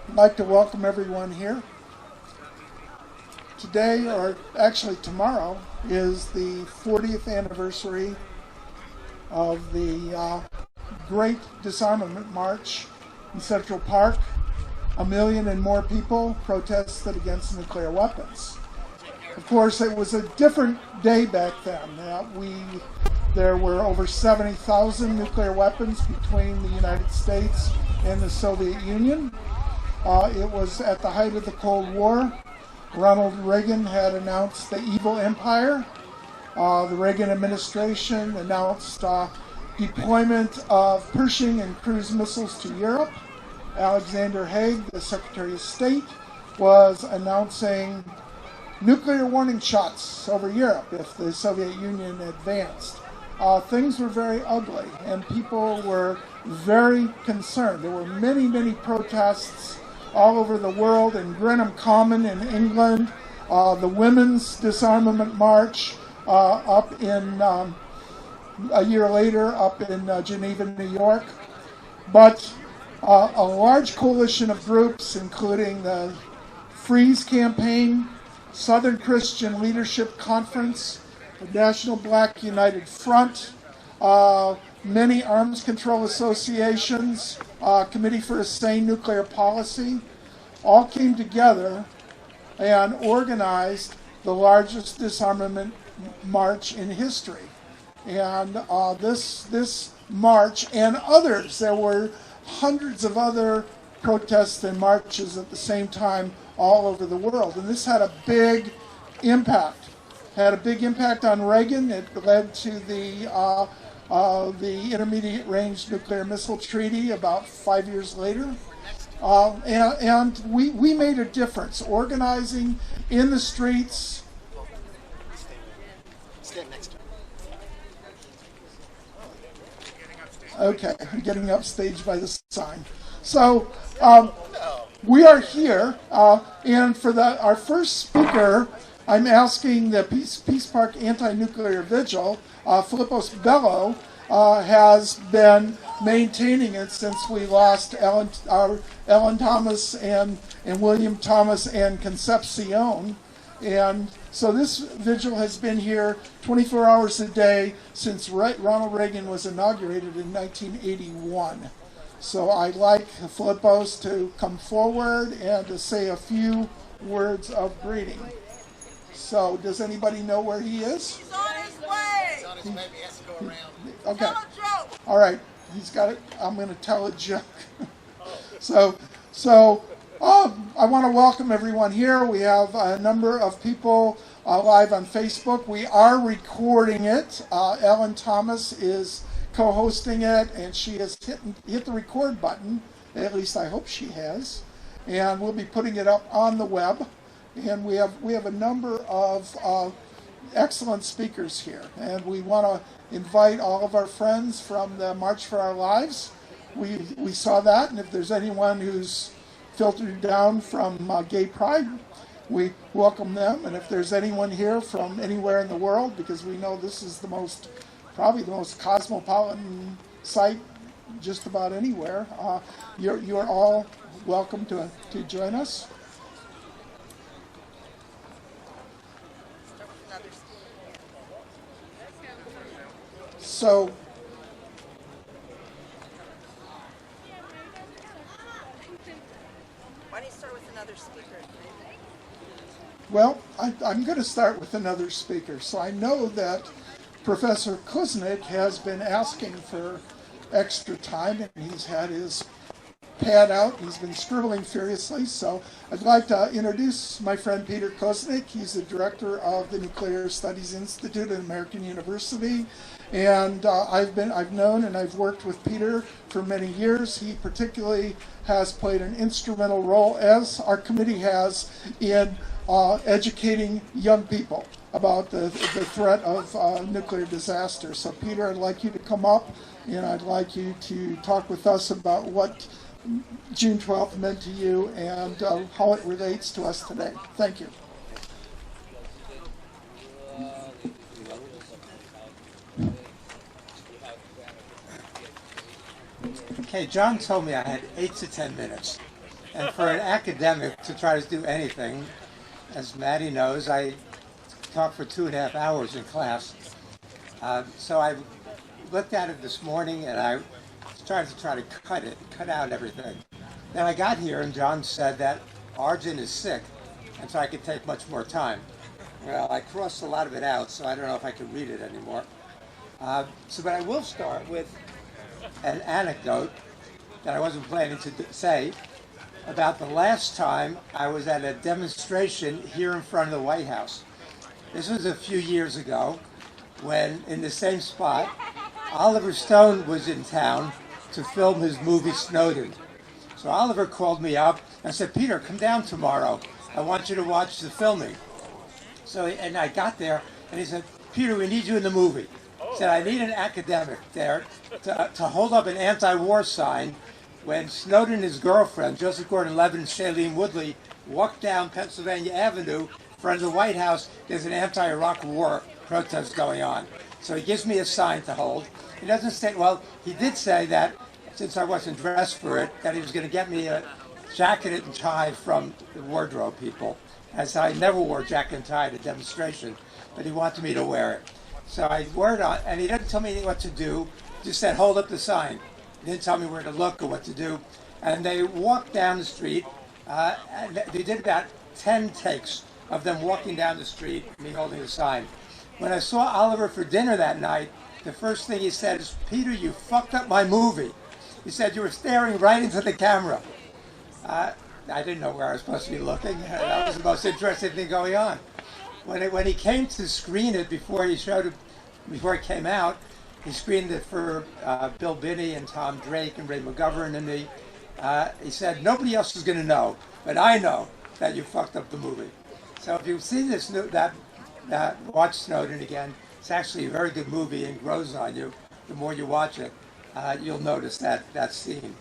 I'd like to welcome everyone here. Today, or actually tomorrow, is the 40th anniversary of the Great Disarmament March in Central Park. 1 million and more people protested against nuclear weapons. Of course, it was a different day back then. There were over 70,000 nuclear weapons between the United States and the Soviet Union. It was at the height of the Cold War. Ronald Reagan had announced the evil empire. The Reagan administration announced deployment of Pershing and cruise missiles to Europe. Alexander Haig, the Secretary of State, was announcing nuclear warning shots over Europe if the Soviet Union advanced. Things were very ugly, and people were very concerned. There were many, many protests all over the world. In Grenham Common in England, the Women's Disarmament March up in a year later up in Geneva, New York. But a large coalition of groups, including the Freeze Campaign, Southern Christian Leadership Conference, the National Black United Front, many arms control associations, Committee for a Sane Nuclear Policy, all came together and organized the largest disarmament march in history. And this march and others, there were hundreds of other protests and marches at the same time all over the world. And this had a big impact. Had a big impact on Reagan. It led to the Intermediate Range Nuclear Missile Treaty about 5 years later. And we made a difference organizing in the streets. Stand next to him. Okay, I'm getting upstaged by the sign. So we are here, and for our first speaker, I'm asking the Peace Park Anti-Nuclear Vigil. Philipos Melaku-Bello has been maintaining it since we lost Ellen Thomas and William Thomas and Concepcion. And so this vigil has been here 24 hours a day since Ronald Reagan was inaugurated in 1981. So I'd like Philipos to come forward and to say a few words of greeting. So does anybody know where he is? He's on his way. He's on his way. He has to go around. Okay. Tell a joke. All right. He's got it. I'm going to tell a joke. So I want to welcome everyone here. We have a number of people live on Facebook. We are recording it. Ellen Thomas is co-hosting it, and she has hit the record button. At least I hope she has. And we'll be putting it up on the web. And we have a number of excellent speakers here. And we want to invite all of our friends from the March for Our Lives. We saw that, and if there's anyone who's filtered down from Gay Pride, we welcome them. And if there's anyone here from anywhere in the world, because we know this is probably the most cosmopolitan site just about anywhere, you're all welcome to join us. So Why don't you start with another speaker? well, I'm going to start with another speaker. So I know that Professor Kuznick has been asking for extra time, and he's had his pad out. He's been scribbling furiously. So I'd like to introduce my friend Peter Kuznick. He's the director of the Nuclear Studies Institute at American University. And I've known and I've worked with Peter for many years. He particularly has played an instrumental role, as our committee has, in educating young people about the threat of nuclear disaster. So Peter, I'd like you to come up, and I'd like you to talk with us about what June 12th meant to you and how it relates to us today. Thank you. Okay, John told me I had 8 to 10 minutes. And for an academic to try to do anything, as Maddie knows, I talk for 2.5 hours in class. So I looked at it this morning and I started to try to cut out everything. Then I got here and John said that Arjun is sick, and so I could take much more time. Well, I crossed a lot of it out, so I don't know if I can read it anymore. But I will start with an anecdote that I wasn't planning to say about the last time I was at a demonstration here in front of the White House. This was a few years ago when, in the same spot, Oliver Stone was in town to film his movie Snowden. So Oliver called me up and said, "Peter, come down tomorrow. I want you to watch the filming." And I got there and he said, "Peter, we need you in the movie." He said, "I need an academic there to hold up an anti-war sign when Snowden and his girlfriend, Joseph Gordon-Levitt and Shailene Woodley, walked down Pennsylvania Avenue in front of the White House. There's an anti-Iraq war protest going on." So he gives me a sign to hold. He doesn't say, well, he did say that since I wasn't dressed for it, that he was going to get me a jacket and tie from the wardrobe people, as I never wore jacket and tie at a demonstration, but he wanted me to wear it. So I wore it on, and he didn't tell me what to do, just said, "Hold up the sign." He didn't tell me where to look or what to do. And they walked down the street, and they did about 10 takes of them walking down the street, me holding the sign. When I saw Oliver for dinner that night, the first thing he said is, "Peter, you fucked up my movie." He said, "You were staring right into the camera." I didn't know where I was supposed to be looking. That was the most interesting thing going on. When he came to screen it before he came out, he screened it for Bill Binney and Tom Drake and Ray McGovern and me. He said, "Nobody else is going to know, but I know that you fucked up the movie." So if you see watch Snowden again, it's actually a very good movie and grows on you. The more you watch it, you'll notice that scene.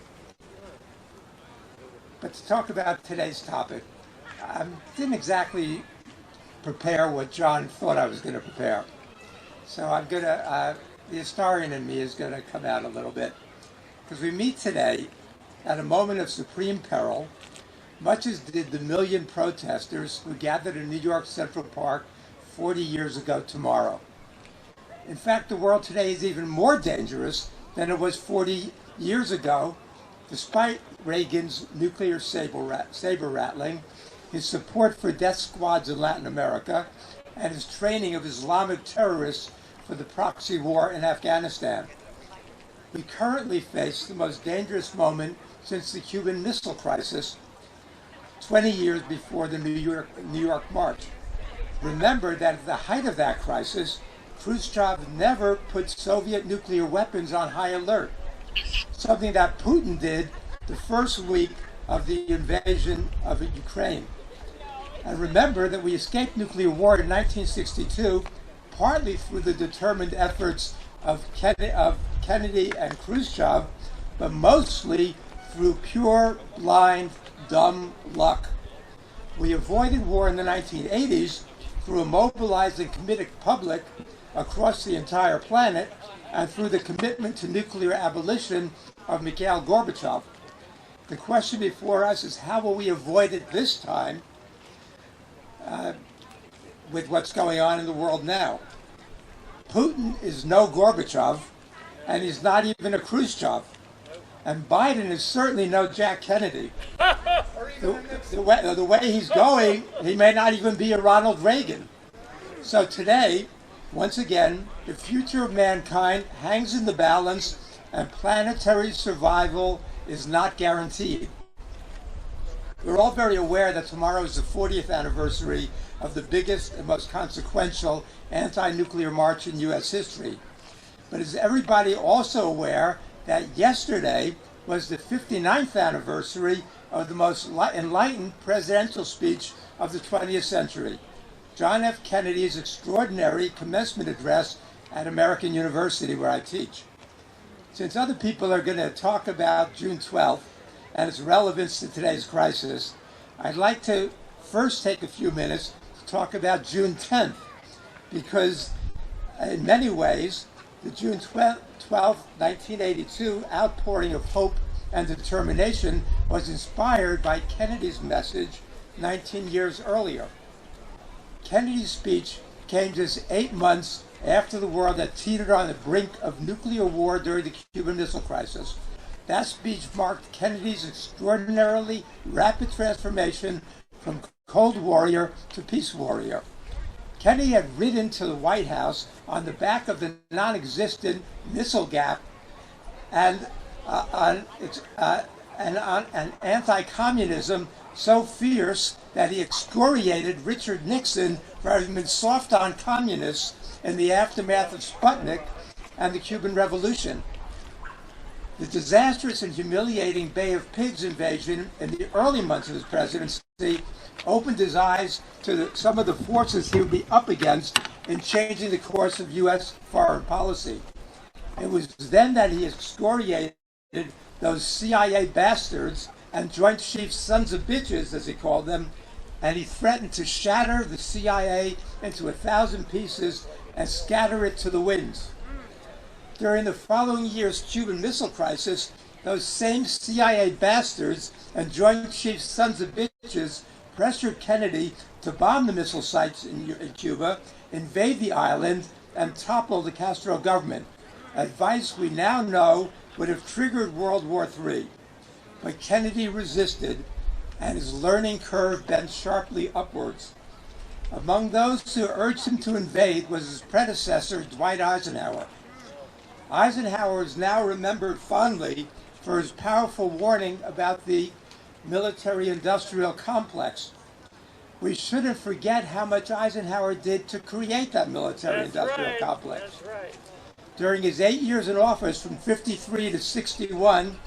But to talk about today's topic, I didn't exactly prepare what John thought I was going to prepare. So I'm going to, the historian in me is going to come out a little bit. Because we meet today at a moment of supreme peril, much as did the million protesters who gathered in New York Central Park 40 years ago tomorrow. In fact, the world today is even more dangerous than it was 40 years ago, despite Reagan's nuclear saber rattling, his support for death squads in Latin America, and his training of Islamic terrorists for the proxy war in Afghanistan. We currently face the most dangerous moment since the Cuban Missile Crisis, 20 years before the New York March. Remember that at the height of that crisis, Khrushchev never put Soviet nuclear weapons on high alert, something that Putin did the first week of the invasion of Ukraine. And remember that we escaped nuclear war in 1962 partly through the determined efforts of Kennedy and Khrushchev, but mostly through pure, blind, dumb luck. We avoided war in the 1980s through a mobilized and committed public across the entire planet and through the commitment to nuclear abolition of Mikhail Gorbachev. The question before us is how will we avoid it this time with what's going on in the world now? Putin is no Gorbachev, and he's not even a Khrushchev. And Biden is certainly no Jack Kennedy. The way he's going, he may not even be a Ronald Reagan. So today, once again, the future of mankind hangs in the balance, and planetary survival is not guaranteed. We're all very aware that tomorrow is the 40th anniversary of the biggest and most consequential anti-nuclear march in U.S. history. But is everybody also aware that yesterday was the 59th anniversary of the most enlightened presidential speech of the 20th century, John F. Kennedy's extraordinary commencement address at American University, where I teach. Since other people are going to talk about June 12th and its relevance to today's crisis, I'd like to first take a few minutes to talk about June 10th, because in many ways, the June 12th, 1982 outpouring of hope and determination was inspired by Kennedy's message 19 years earlier. Kennedy's speech came just 8 months after the world had teetered on the brink of nuclear war during the Cuban Missile Crisis. That speech marked Kennedy's extraordinarily rapid transformation from Cold Warrior to Peace Warrior. Kennedy had ridden to the White House on the back of the non-existent missile gap and on an anti-communism so fierce that he excoriated Richard Nixon for having been soft on communists in the aftermath of Sputnik and the Cuban Revolution. The disastrous and humiliating Bay of Pigs invasion in the early months of his presidency opened his eyes to some of the forces he would be up against in changing the course of U.S. foreign policy. It was then that he excoriated those CIA bastards and Joint Chiefs sons of bitches, as he called them, and he threatened to shatter the CIA into 1,000 pieces and scatter it to the winds. During the following year's Cuban Missile Crisis, those same CIA bastards and Joint Chiefs sons of bitches pressured Kennedy to bomb the missile sites in Cuba, invade the island, and topple the Castro government. Advice we now know would have triggered World War III. But Kennedy resisted, and his learning curve bent sharply upwards. Among those who urged him to invade was his predecessor, Dwight Eisenhower. Eisenhower is now remembered fondly for his powerful warning about the military-industrial complex. We shouldn't forget how much Eisenhower did to create that military-industrial complex. That's right. During his 8 years in office, from 53 to 61,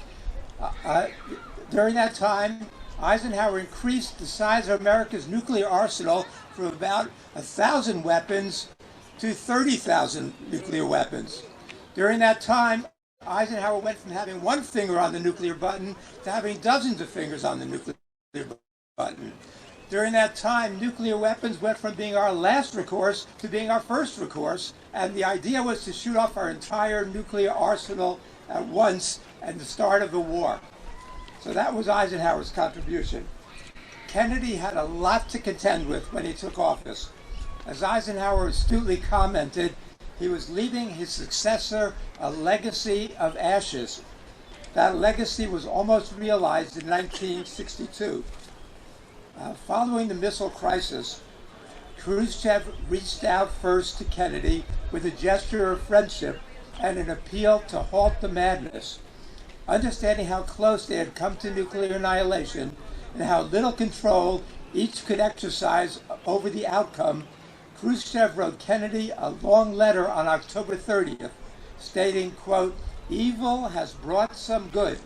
during that time, Eisenhower increased the size of America's nuclear arsenal from about 1,000 weapons to 30,000 nuclear weapons. During that time, Eisenhower went from having one finger on the nuclear button to having dozens of fingers on the nuclear button. During that time, nuclear weapons went from being our last recourse to being our first recourse, and the idea was to shoot off our entire nuclear arsenal at once and the start of the war. So that was Eisenhower's contribution. Kennedy had a lot to contend with when he took office. As Eisenhower astutely commented, he was leaving his successor a legacy of ashes. That legacy was almost realized in 1962. Following the missile crisis, Khrushchev reached out first to Kennedy with a gesture of friendship and an appeal to halt the madness. Understanding how close they had come to nuclear annihilation and how little control each could exercise over the outcome, Khrushchev wrote Kennedy a long letter on October 30th, stating, quote, "Evil has brought some good.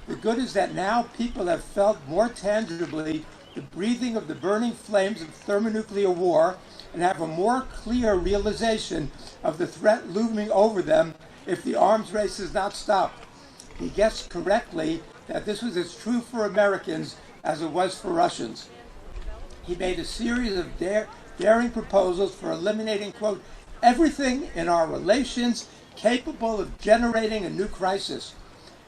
The good is that now people have felt more tangibly the breathing of the burning flames of thermonuclear war and have a more clear realization of the threat looming over them if the arms race is not stopped." He guessed correctly that this was as true for Americans as it was for Russians. He made a series of daring proposals for eliminating, quote, "everything in our relations capable of generating a new crisis."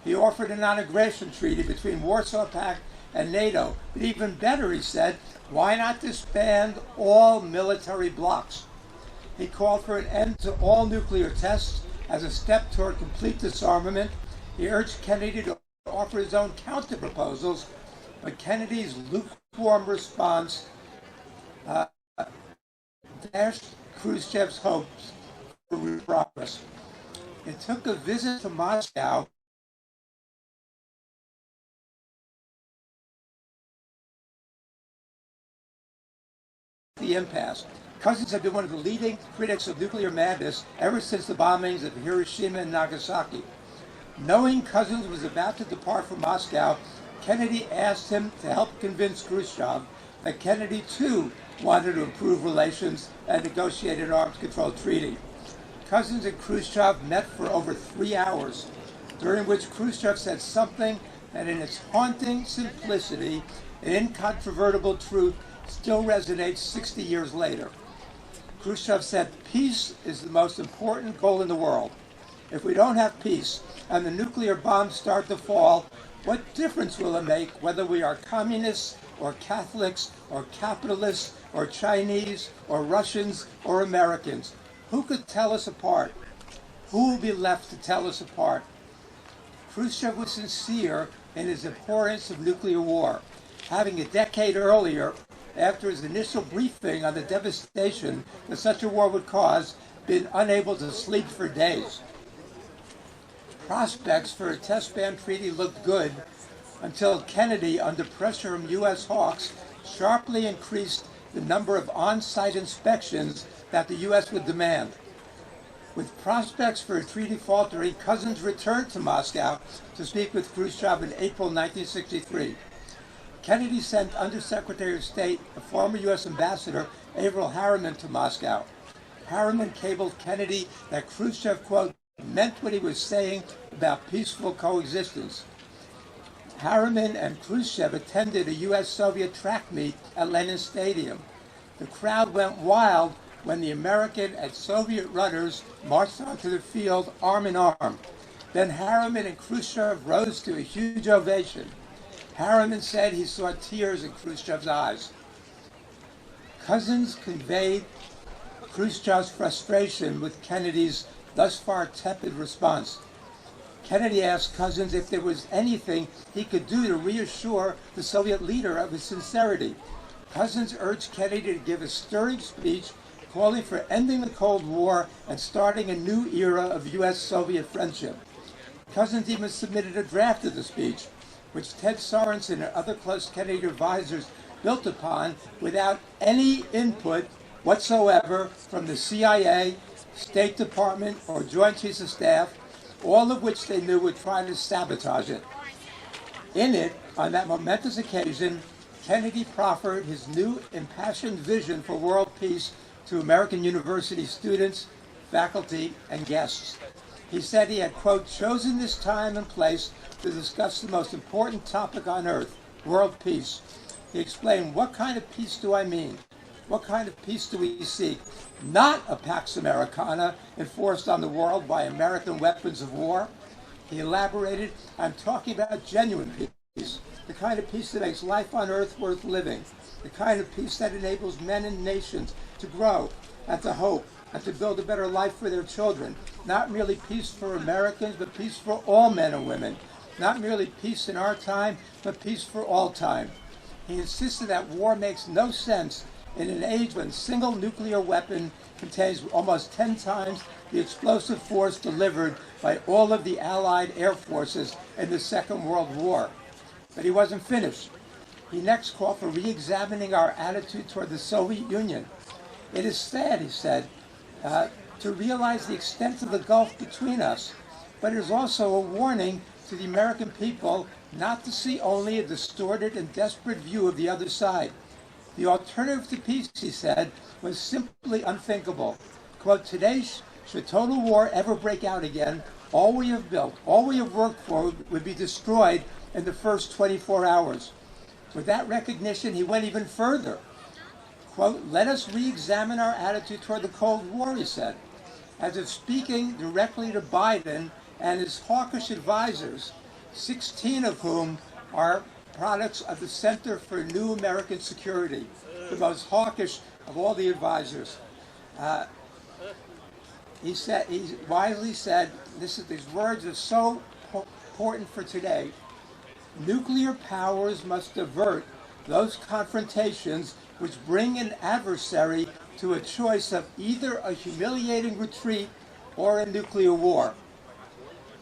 He offered a non-aggression treaty between Warsaw Pact and NATO. But even better, he said, why not disband all military blocs? He called for an end to all nuclear tests as a step toward complete disarmament. He urged Kennedy to offer his own counter-proposals, but Kennedy's lukewarm response dashed Khrushchev's hopes for progress. It took a visit to Moscow the impasse. Cousins had been one of the leading critics of nuclear madness ever since the bombings of Hiroshima and Nagasaki. Knowing Cousins was about to depart for Moscow, Kennedy asked him to help convince Khrushchev that Kennedy, too, wanted to improve relations and negotiate an arms control treaty. Cousins and Khrushchev met for over 3 hours, during which Khrushchev said something that in its haunting simplicity and incontrovertible truth still resonates 60 years later. Khrushchev said, "Peace is the most important goal in the world. If we don't have peace and the nuclear bombs start to fall, What difference will it make whether we are communists or Catholics or capitalists or Chinese or Russians or Americans? Who could tell us apart? Who will be left to tell us apart? Khrushchev was sincere in his abhorrence of nuclear war, having a decade earlier, after his initial briefing on the devastation that such a war would cause, been unable to sleep for days. Prospects for a test ban treaty looked good until Kennedy, under pressure from U.S. hawks, sharply increased the number of on-site inspections that the U.S. would demand. With prospects for a treaty faltering, Cousins returned to Moscow to speak with Khrushchev in April 1963. Kennedy sent Undersecretary of State, a former U.S. Ambassador, Averell Harriman, to Moscow. Harriman cabled Kennedy that Khrushchev, quote, meant what he was saying about peaceful coexistence. Harriman and Khrushchev attended a U.S.-Soviet track meet at Lenin Stadium. The crowd went wild when the American and Soviet runners marched onto the field arm in arm. Then Harriman and Khrushchev rose to a huge ovation. Harriman said he saw tears in Khrushchev's eyes. Cousins conveyed Khrushchev's frustration with Kennedy's thus far tepid response. Kennedy asked Cousins if there was anything he could do to reassure the Soviet leader of his sincerity. Cousins urged Kennedy to give a stirring speech calling for ending the Cold War and starting a new era of U.S.-Soviet friendship. Cousins even submitted a draft of the speech, which Ted Sorensen and other close Kennedy advisors built upon without any input whatsoever from the CIA, State Department, or Joint Chiefs of Staff, all of which they knew would try to sabotage it. In it, on that momentous occasion, Kennedy proffered his new impassioned vision for world peace to American university students, faculty, and guests. He said he had, quote, chosen this time and place to discuss the most important topic on earth, world peace. He explained, what kind of peace do I mean? What kind of peace do we seek? Not a Pax Americana enforced on the world by American weapons of war. He elaborated, I'm talking about genuine peace, the kind of peace that makes life on earth worth living, the kind of peace that enables men and nations to grow and to hope and to build a better life for their children. Not merely peace for Americans, but peace for all men and women. Not merely peace in our time, but peace for all time. He insisted that war makes no sense in an age when a single nuclear weapon contains almost 10 times the explosive force delivered by all of the Allied air forces in the Second World War. But he wasn't finished. He next called for re-examining our attitude toward the Soviet Union. It is sad, he said, to realize the extent of the gulf between us, but it is also a warning to the American people not to see only a distorted and desperate view of the other side. The alternative to peace, he said, was simply unthinkable. Quote, today, should total war ever break out again, all we have built, all we have worked for would be destroyed in the first 24 hours. With that recognition, he went even further. Quote, let us re-examine our attitude toward the Cold War, he said, as if speaking directly to Biden and his hawkish advisors, 16 of whom are products of the Center for New American Security, the most hawkish of all the advisors. He wisely said, these words are so important for today. Nuclear powers must avert those confrontations which bring an adversary to a choice of either a humiliating retreat or a nuclear war.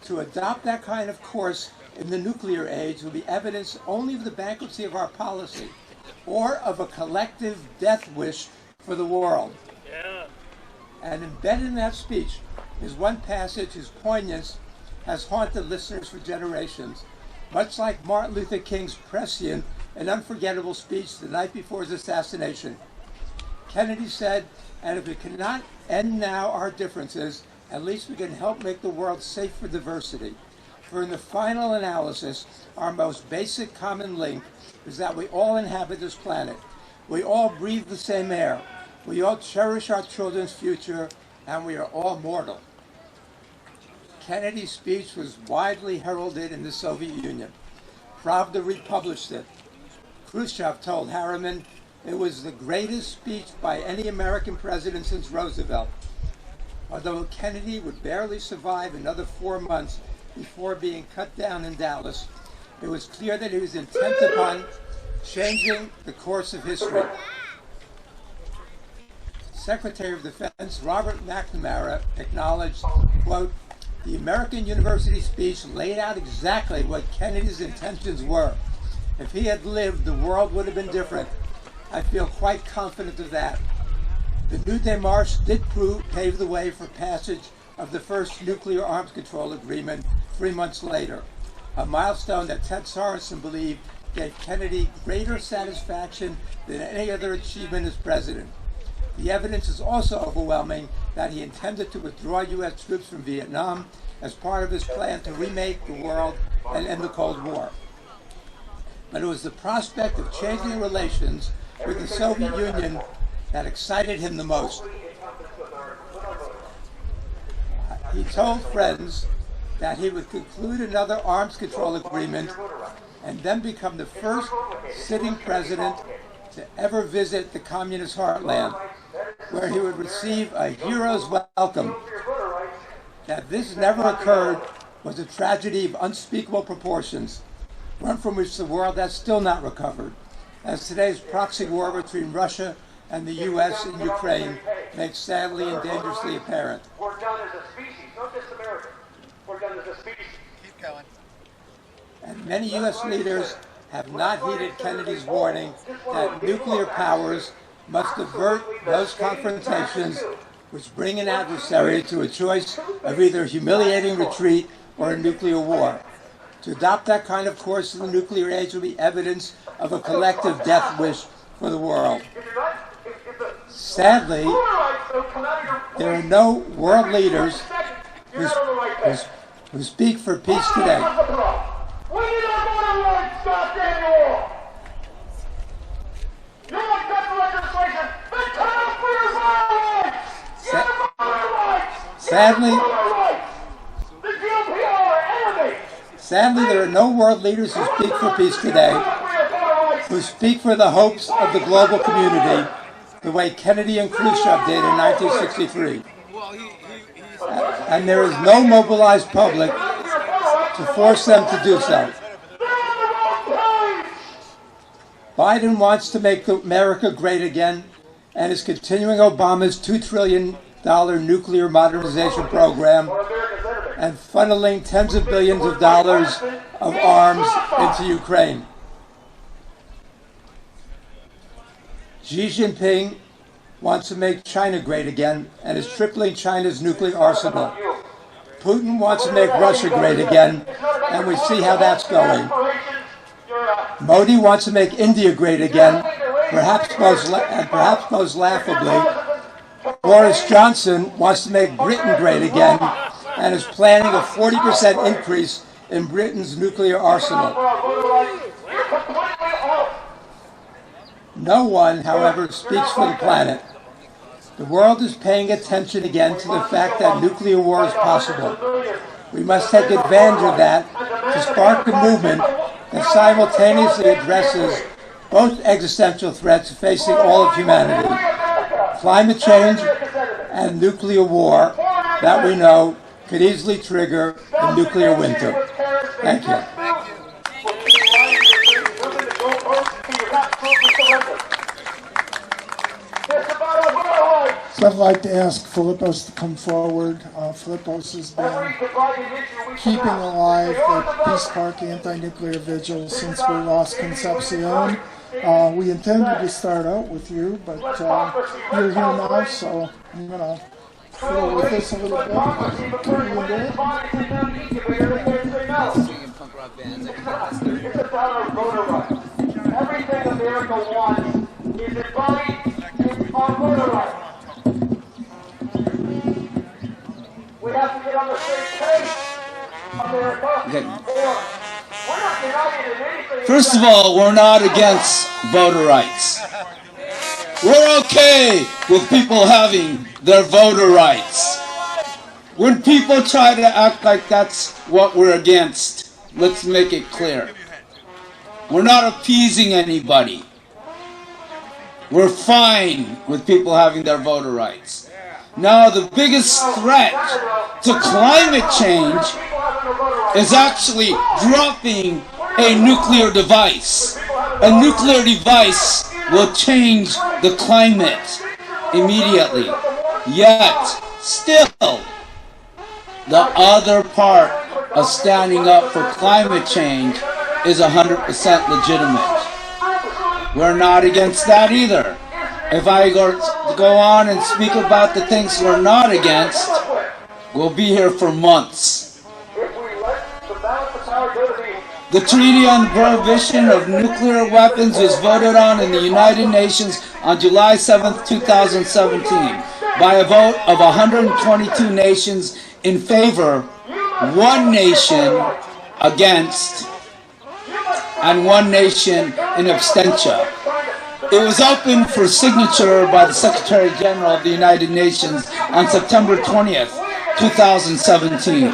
To adopt that kind of course in the nuclear age will be evidence only of the bankruptcy of our policy or of a collective death wish for the world. Yeah. And embedded in that speech is one passage whose poignance has haunted listeners for generations. Much like Martin Luther King's prescient and unforgettable speech the night before his assassination. Kennedy said, and if we cannot end now our differences, at least we can help make the world safe for diversity. For in the final analysis, our most basic common link is that we all inhabit this planet. We all breathe the same air. We all cherish our children's future, and we are all mortal. Kennedy's speech was widely heralded in the Soviet Union. Pravda republished it. Khrushchev told Harriman it was the greatest speech by any American president since Roosevelt. Although Kennedy would barely survive another 4 months before being cut down in Dallas, it was clear that he was intent upon changing the course of history. Secretary of Defense Robert McNamara acknowledged, quote, "The American University speech laid out exactly what Kennedy's intentions were. If he had lived, the world would have been different. I feel quite confident of that." The New Démarche did pave the way for passage of the first nuclear arms control agreement 3 months later, a milestone that Ted Sorensen believed gave Kennedy greater satisfaction than any other achievement as president. The evidence is also overwhelming that he intended to withdraw U.S. troops from Vietnam as part of his plan to remake the world and end the Cold War. But it was the prospect of changing relations with the Soviet Union that excited him the most. He told friends that he would conclude another arms control agreement and then become the first sitting president to ever visit the communist heartland, where he would receive a hero's welcome. That this never occurred was a tragedy of unspeakable proportions, one from which the world has still not recovered, as today's proxy war between Russia and the U.S. in Ukraine makes sadly and dangerously apparent. We're done as a species, not just America. We're done as a species. Keep going. And many U.S. leaders have not heeded Kennedy's warning that nuclear powers must avert those confrontations which bring an adversary to a choice of either humiliating retreat or a nuclear war. To adopt that kind of course in the nuclear age will be evidence of a collective death wish for the world. Sadly, there are no world leaders who speak for peace today. We need our voter rights, goddamn war! You want cut the legislation? Then cut out for your voter rights! Get the voter rights! Sadly, The GOP are our enemy! sadly, there are no world leaders who speak for peace today, who speak for the hopes of the global community, the way Kennedy and Khrushchev did in 1963. And there is no mobilized public to force them to do so. Biden wants to make America great again and is continuing Obama's $2 trillion nuclear modernization program and funneling tens of billions of dollars of arms into Ukraine. Xi Jinping wants to make China great again and is tripling China's nuclear arsenal. Putin wants to make Russia great again, and we see how that's going. Modi wants to make India great again, perhaps most laughably. Boris Johnson wants to make Britain great again and is planning a 40% increase in Britain's nuclear arsenal. No one, however, speaks for the planet. The world is paying attention again to the fact that nuclear war is possible. We must take advantage of that to spark a movement that simultaneously addresses both existential threats facing all of humanity: climate change and nuclear war that we know could easily trigger the nuclear winter. Thank you. So I'd like to ask Philipos to come forward. Philipos has been keeping alive the Peace Park anti-nuclear vigil since we lost Concepcion. We intended to start out with you, but you're here now, so I'm going to fiddle with this a little bit. Can you do it? It's about our voter rights. Everything America wants is embodied in our voter rights. We have to get on the same page, America. Okay. We're not united in anything. First of all, we're not against voter rights. We're okay with people having their voter rights. When people try to act like that's what we're against, let's make it clear. We're not appeasing anybody. We're fine with people having their voter rights. Now, the biggest threat to climate change is actually dropping a nuclear device. A nuclear device will change the climate immediately. Yet, still, the other part of standing up for climate change is 100% legitimate. We're not against that either. If I go on and speak about the things we're not against, we'll be here for months. The Treaty on the Prohibition of Nuclear Weapons was voted on in the United Nations on July 7, 2017, by a vote of 122 nations in favor, 1 nation against, and 1 nation in abstention. It was opened for signature by the Secretary General of the United Nations on September 20th, 2017.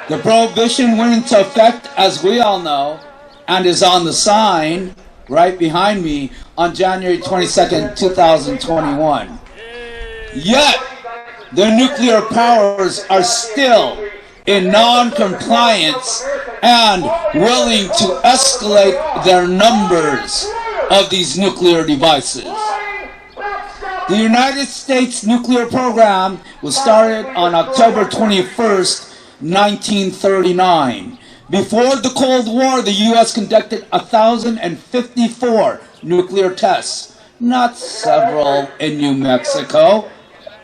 The prohibition went into effect, as we all know, and is on the sign right behind me on January 22nd, 2021. Yet, the nuclear powers are still in non-compliance and willing to escalate their numbers of these nuclear devices. The United States nuclear program was started on October 21st, 1939. Before the Cold War, the U.S. conducted 1,054 nuclear tests, not several in New Mexico,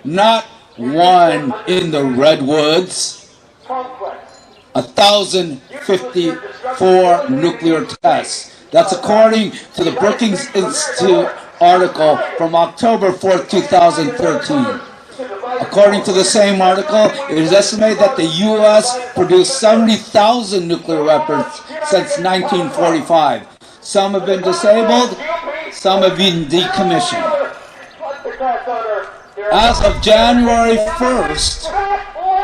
not 1 in the Redwoods, 1,054 nuclear tests. That's according to the Brookings Institute article from October 4th, 2013. According to the same article, it is estimated that the U.S. produced 70,000 nuclear weapons since 1945. Some have been disabled, some have been decommissioned. As of January 1st,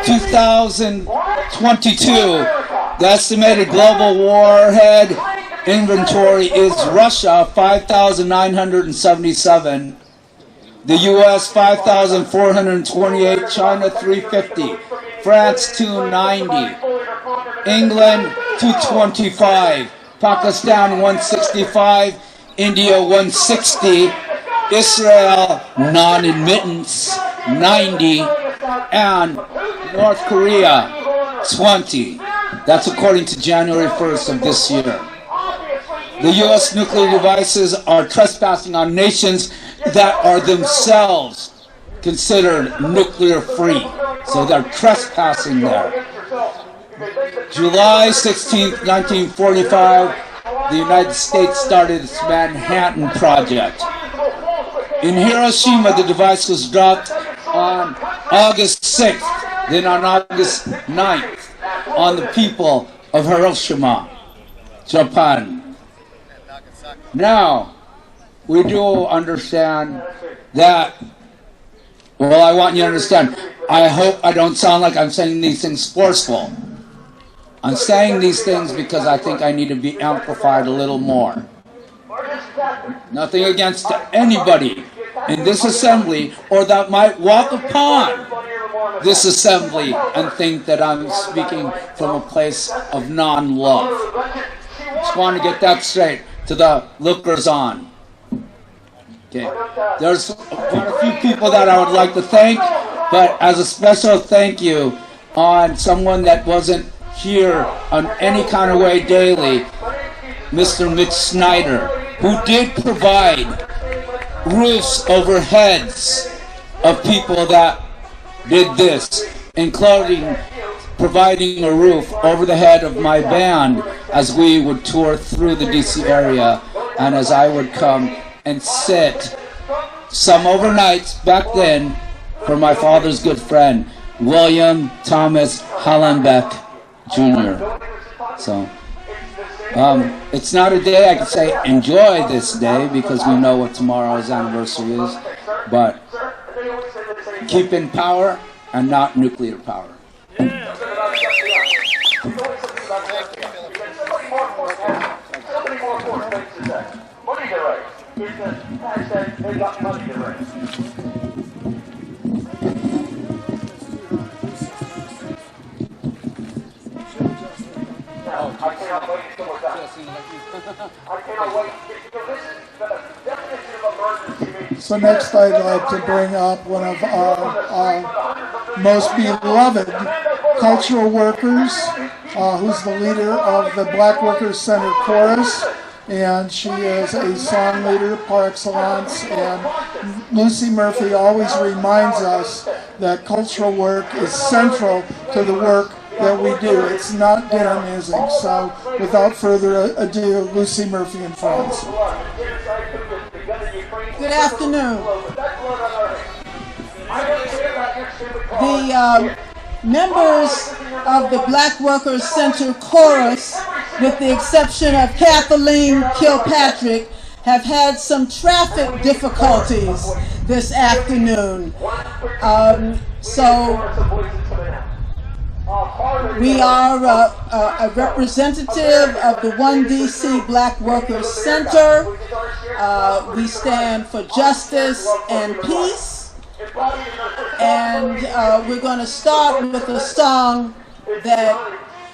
2022, the estimated global warhead inventory is Russia, 5,977, the U.S. 5,428, China 350, France 290, England 225, Pakistan 165, India 160, Israel non-admittance 90, and North Korea 20. That's according to January 1st of this year. The U.S. nuclear devices are trespassing on nations that are themselves considered nuclear free. So they're trespassing there. July 16th, 1945, the United States started its Manhattan Project. In Hiroshima, the device was dropped on August 6th, then on August 9th, on the people of Hiroshima, Japan. Now, we do understand that, well, I want you to understand, I hope I don't sound like I'm saying these things forceful. I'm saying these things because I think I need to be amplified a little more. Nothing against anybody in this assembly or that might walk upon this assembly and think that I'm speaking from a place of non-love. Just want to get that straight to the lookers on. Okay. There's quite a few people that I would like to thank, but as a special thank you on someone that wasn't here on any kind of way daily, Mr. Mitch Schneider, who did provide roofs over heads of people that did this, including providing a roof over the head of my band as we would tour through the DC area and as I would come and sit some overnights back then for my father's good friend, William Thomas Hallenbeck Jr. So, it's not a day I can say enjoy this day because we know what tomorrow's anniversary is, but keep in power and not nuclear power. hashtag. Money to raise. It's the hashtag they got money to raise. Now, I cannot wait until we're done. I cannot wait. Because this is the definition of emergency. So next I'd like to bring up one of our most beloved cultural workers, who's the leader of the Black Workers Center Chorus, and she is a song leader par excellence, and Luci Murphy always reminds us that cultural work is central to the work that we do. It's not dinner music. So without further ado, Luci Murphy and friends. Good afternoon. The members of the Black Workers Center Chorus, with the exception of Kathleen Kilpatrick, have had some traffic difficulties this afternoon. We are a representative of the 1DC Black Workers Center. We stand for justice and peace. And we're going to start with a song that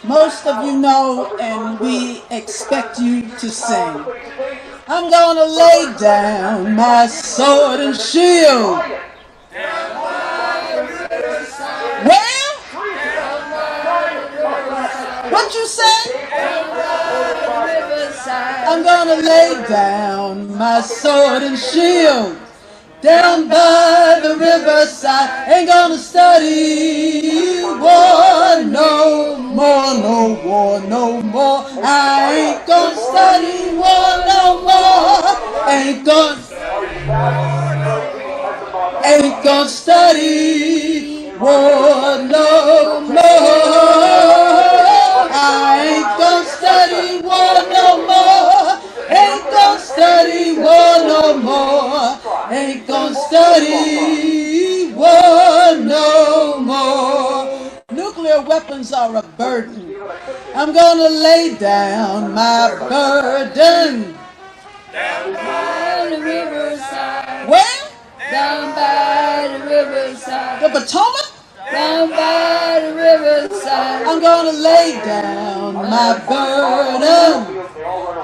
most of you know and we expect you to sing. I'm going to lay down my sword and shield. Well, what you say? I'm going to lay down my sword and shield. Down by the riverside, ain't gonna study war no more, no war no more. I ain't gonna study war no more. Ain't gonna study war no more. I ain't gonna study war no more. Ain't gonna study war no more. Ain't gonna study war no more. Nuclear weapons are a burden. I'm gonna lay down my burden. Down by the riverside. Where? Down by the riverside. The Potomac? Down by the riverside. I'm gonna lay down my burden.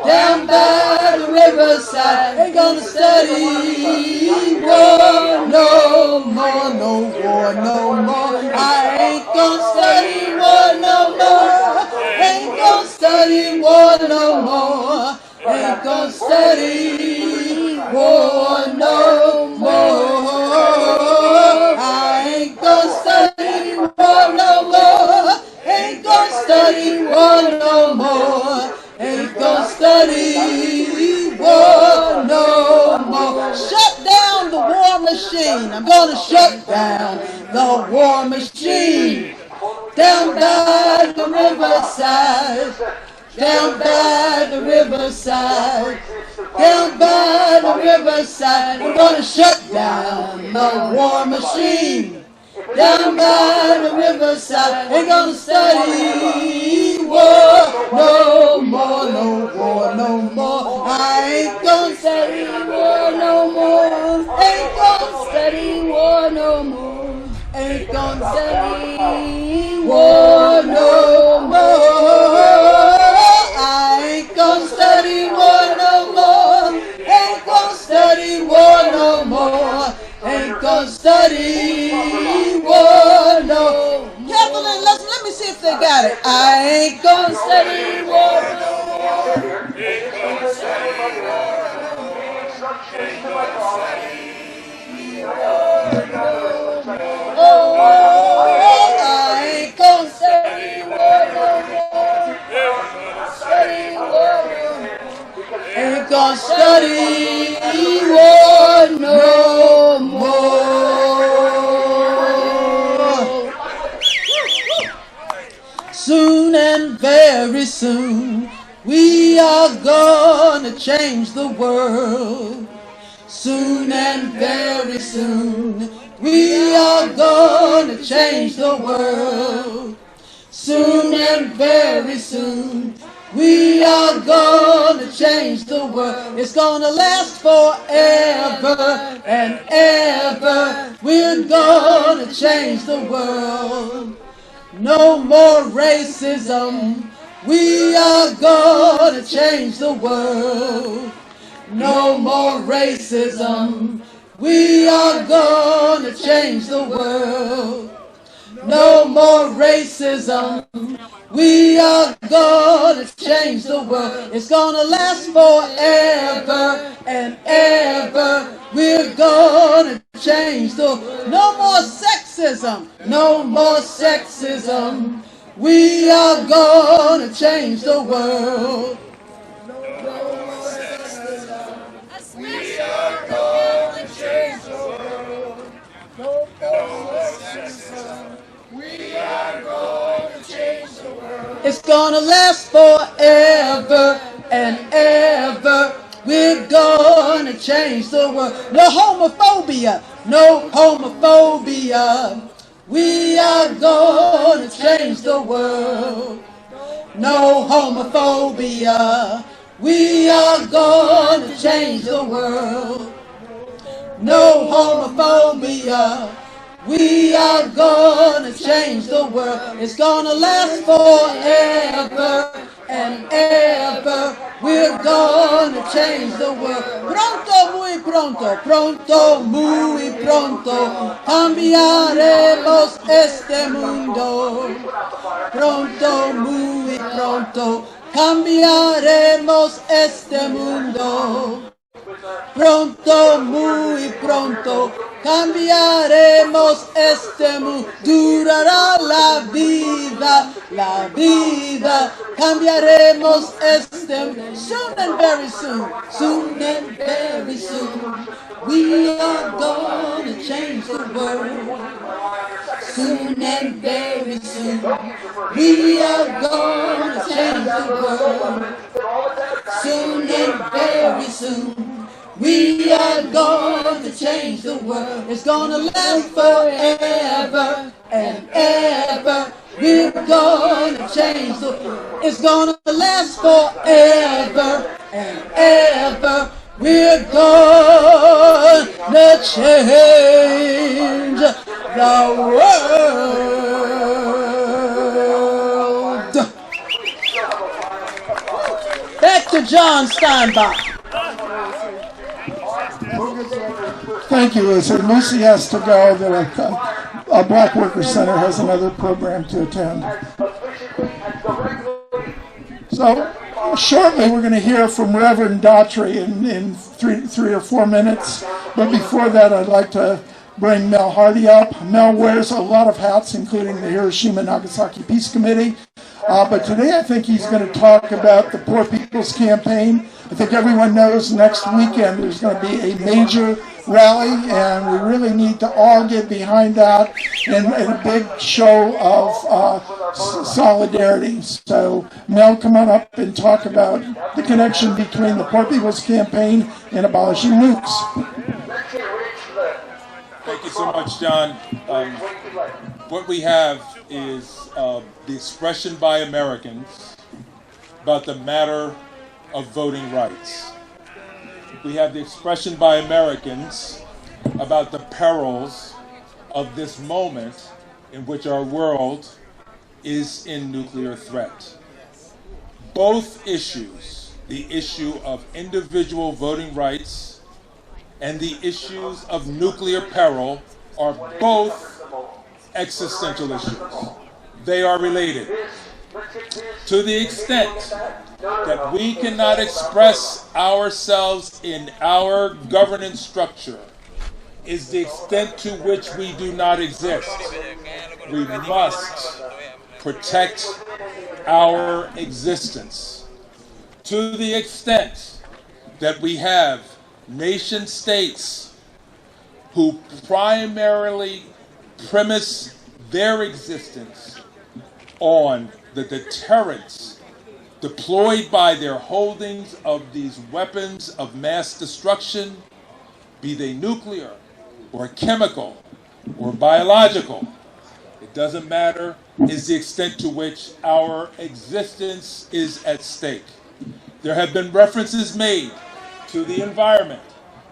Down by the riverside, ain't gonna study war no more, no war no more. I ain't gonna study war no more. Ain't gonna study war no more. Ain't gonna study war no more. I ain't gonna study war no more. Ain't gonna study war no more. Ain't gonna study war no more. Shut down the war machine. I'm gonna shut down the war machine. Down by the riverside. Down by the riverside. Down by the riverside. I'm gonna shut down the war machine. Down by the riverside, ain't gonna study war no more, no war no more. I ain't gonna study war no more. Ain't gonna study war no more. Ain't gonna study war no more. I ain't gonna study war no more. Ain't gonna study war no more. Ain't gonna study war no. Kathleen, let me see if they got it. I ain't gonna study war no more. Ain't gonna study war no more. Ain't gonna study war no more. Oh, I ain't gonna study war no more. Ain't gonna study war no more. Soon and very soon, we are gonna change the world. Soon and very soon, we are gonna change the world. Soon and very soon, We are gonna change the world. It's gonna last forever and ever. We're gonna change the world. No more racism. We are gonna change the world. No more racism. We are gonna change the world. No more racism. We are gonna change the world. It's gonna last forever and ever. We're gonna change the world. No more sexism. No more sexism. We are gonna change the world. We are going to change the world. No more racism. We are going to change the world. It's gonna last forever and ever. We're gonna change the world. No homophobia. No homophobia. We are gonna change the world. No homophobia. We are gonna change the world. No homophobia. We are gonna change the world. It's gonna last forever and ever. We're gonna change the world. Pronto, muy pronto, pronto, muy pronto. Cambiaremos este mundo. Pronto, muy pronto. Cambiaremos este mundo. Pronto, muy pronto, cambiaremos este mundo. Durará la vida, cambiaremos este mundo. Soon and very soon, soon and very soon, we are gonna change the world. Soon and very soon, we are gonna change the world. Soon and very soon, we are going to change the world. It's gonna last forever and ever. We're gonna change the world. It's gonna last forever and ever. We're gonna change the world. Back to John Steinbach. Thank you, Luci. Luci has to go. A Black Workers Center has another program to attend. So shortly we're going to hear from Reverend Daughtry in three or 4 minutes. But before that, I'd like to bring Mel Hardy up. Mel wears a lot of hats, including the Hiroshima Nagasaki Peace Committee. But today I think he's going to talk about the Poor People's Campaign. I think everyone knows next weekend there's going to be a major rally, and we really need to all get behind that in a big show of solidarity. So Mel, come on up and talk about the connection between the Poor People's Campaign and abolishing nukes. Thank you so much, John. What we have is the expression by Americans about the matter of voting rights. We have the expression by Americans about the perils of this moment in which our world is in nuclear threat. Both issues, the issue of individual voting rights and the issues of nuclear peril, are both existential issues. They are related. To the extent that we cannot express ourselves in our governance structure is the extent to which we do not exist. We must protect our existence. To the extent that we have nation states who primarily premise their existence on the deterrence deployed by their holdings of these weapons of mass destruction, be they nuclear or chemical or biological. It doesn't matter, is the extent to which our existence is at stake. There have been references made to the environment.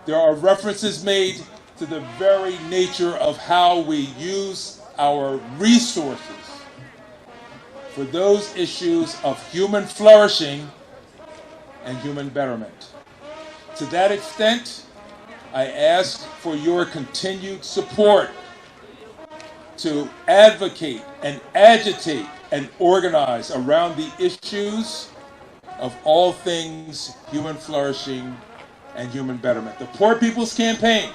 There are references made to the very nature of how we use our resources for those issues of human flourishing and human betterment. To that extent, I ask for your continued support to advocate and agitate and organize around the issues of all things human flourishing and human betterment. The Poor People's Campaign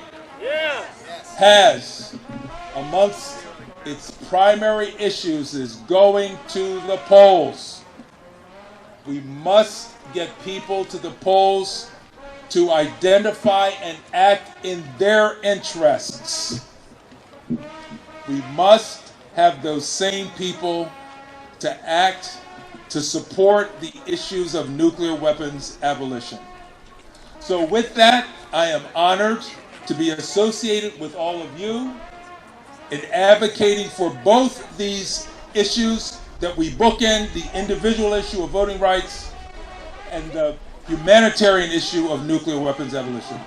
has, amongst its primary issues, is going to the polls. We must get people to the polls to identify and act in their interests. We must have those same people to act to support the issues of nuclear weapons abolition. So with that, I am honored to be associated with all of you in advocating for both these issues that we bookend, the individual issue of voting rights and the humanitarian issue of nuclear weapons abolition.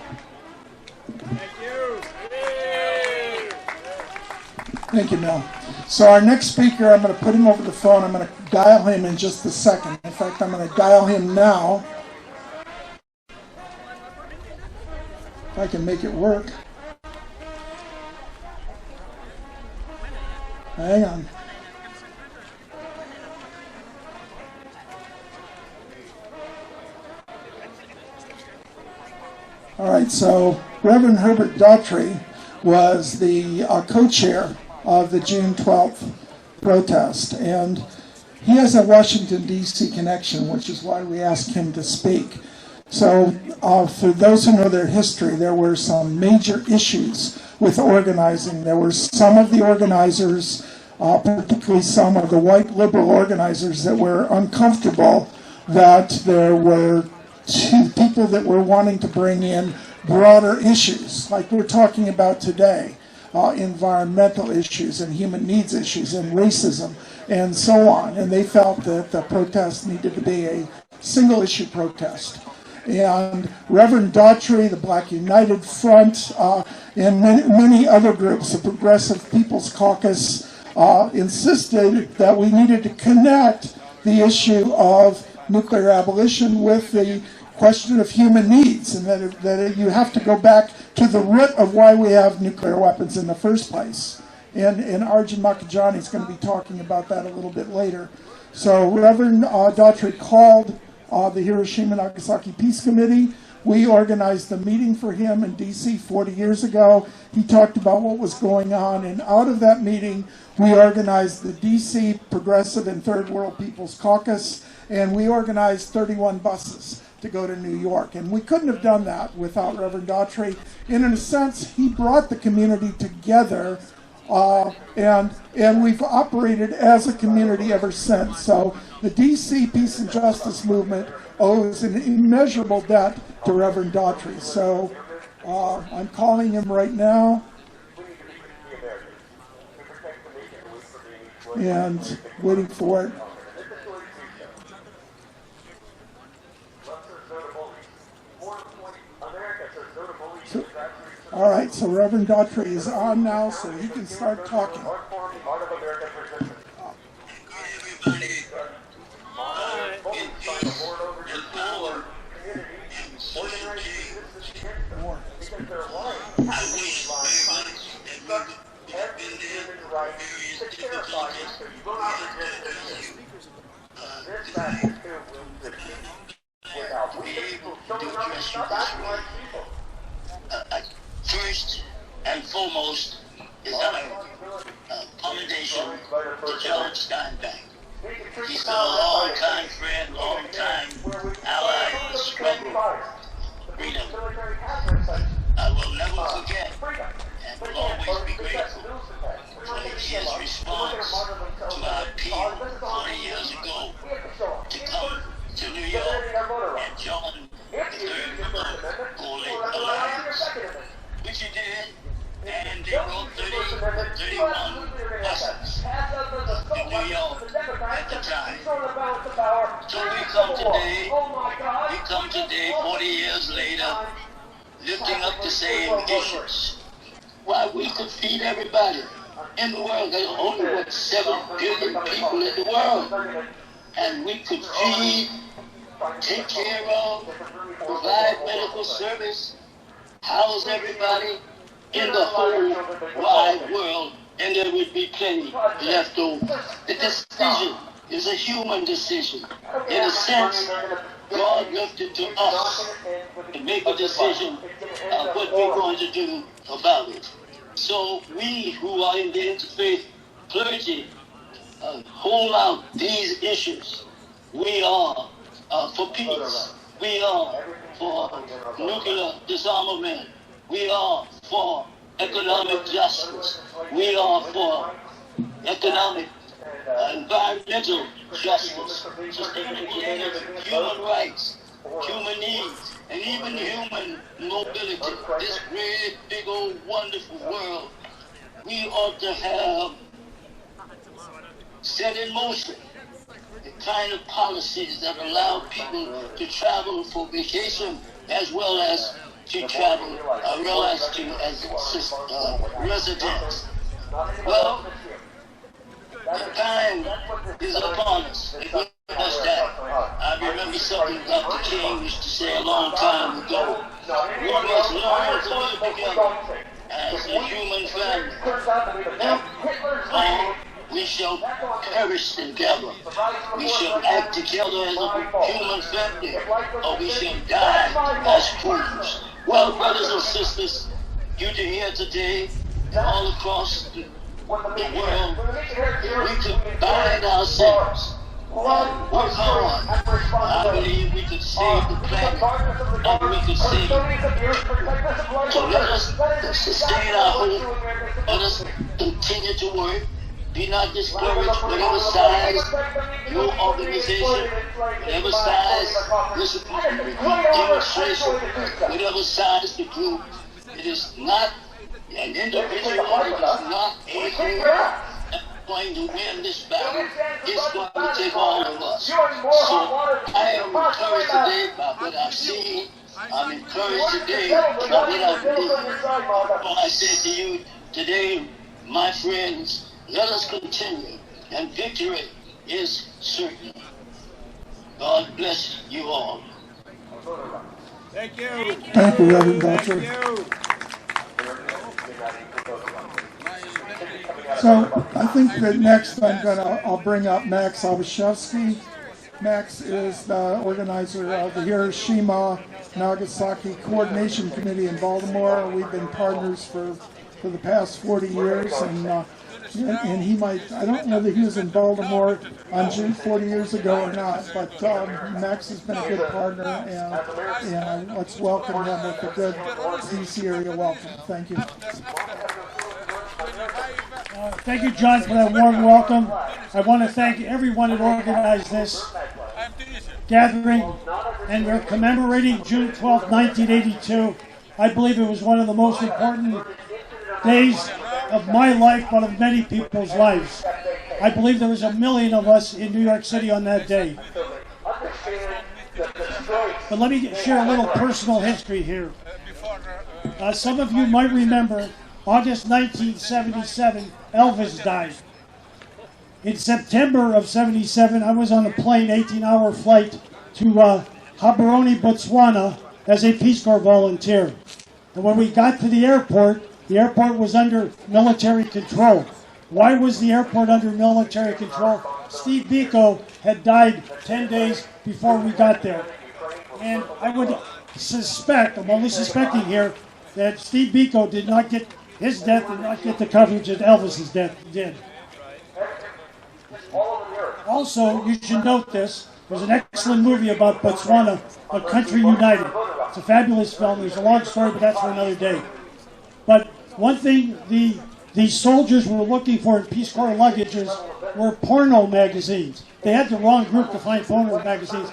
Thank you, Mel. So our next speaker, I'm going to put him over the phone. I'm going to dial him in just a second. In fact, I'm going to dial him now. If I can make it work. Hang on. All right, so Reverend Herbert Daughtry was the co-chair of the June 12th protest, and he has a Washington, D.C. connection, which is why we asked him to speak. So for those who know their history, there were some major issues with organizing. There were some of the organizers, particularly some of the white liberal organizers, that were uncomfortable that there were two people that were wanting to bring in broader issues, like we're talking about today, environmental issues and human needs issues and racism and so on. And they felt that the protest needed to be a single issue protest. And Reverend Daughtry, the Black United Front, and many other groups, the Progressive People's Caucus, insisted that we needed to connect the issue of nuclear abolition with the question of human needs, and that you have to go back to the root of why we have nuclear weapons in the first place. And Arjun Makhijani is going to be talking about that a little bit later. So Reverend Daughtry called the Hiroshima Nagasaki Peace Committee. We organized a meeting for him in D.C. 40 years ago. He talked about what was going on, and out of that meeting, we organized the D.C. Progressive and Third World People's Caucus, and we organized 31 buses to go to New York. And we couldn't have done that without Reverend Daughtry. And in a sense, he brought the community together, and we've operated as a community ever since. So the D.C. Peace and Justice Movement owes an immeasurable debt to Reverend Daughtry. So I'm calling him right now and waiting for it. All right, so Reverend Daughtry is on now, so he can start talking. First and foremost is our commendation to John Steinbach. He's been a long-time friend, long-time ally in the struggle for freedom. I will never forget and will always be grateful for his response to our appeal 40 years ago to come to New York and join the Third World Alliance, which he did, and they wrote 31 buses. today, 40 years later, lifting up the same issues. Why, we could feed everybody in the world. There's only, 7 billion people in the world. And we could feed, take care of, provide medical service, house everybody in the whole wide world, and there would be plenty left over. The decision is a human decision. In a sense, God left it to us to make a decision of what we're going to do about it. So we who are in the interfaith clergy hold out these issues. We are for peace. We are for nuclear disarmament. We are for economic justice. We are for economic, environmental justice, sustainability, human rights, human needs, and even human mobility. This great, big, old, wonderful world, we ought to have set in motion the kind of policies that allow people to travel for vacation as well as to travel, as residents. Well, the time is upon us. I remember something Dr. King used to say a long time ago. We must learn to live together as a human family. We shall perish together. We shall act together as a human family, or we shall die as fools. Well, brothers and sisters, you to hear today, all across the world, we could bind ourselves and work hard. I believe we could save the planet, and we could save. So let us sustain our hope. Let us continue to work. Be not discouraged, whatever size your organization, whatever size this demonstration, whatever size the group. It is not an individual, it is not a group that's going to win this battle. It's going to take all of us. So I am encouraged today by what I've seen. I'm encouraged today by what I've done. I say to you today, my friends, let us continue, and victory is certain. God bless you all. Thank you. Thank you, Reverend Daughtry. So I think that next I'll bring up Max Obuzewski. Max is the organizer of the Hiroshima Nagasaki Coordination Committee in Baltimore. We've been partners for the past 40 years, and he might, I don't know that he was in Baltimore on June 40 years ago or not, but Max has been a good partner, and let's welcome him with a good DC area welcome. Thank you. Thank you, John, for that warm welcome. I want to thank everyone that organized this gathering, and we're commemorating June 12, 1982. I believe it was one of the most important days of my life, but of many people's lives. I believe there was 1 million of us in New York City on that day. But let me share a little personal history here. Some of you might remember August 1977, Elvis died. In September of 77, I was on a plane, 18-hour flight to Gaborone, Botswana, as a Peace Corps volunteer. And when we got to the airport was under military control. Why was the airport under military control? Steve Biko had died 10 days before we got there. And I would suspect, I'm only suspecting here, that Steve Biko did not get, his death did not get the coverage that Elvis's death did. Also, you should note this, there's an excellent movie about Botswana, A Country United. It's a fabulous film, there's a long story, but that's for another day. But one thing the soldiers were looking for in Peace Corps luggages were porno magazines. They had the wrong group to find porno magazines.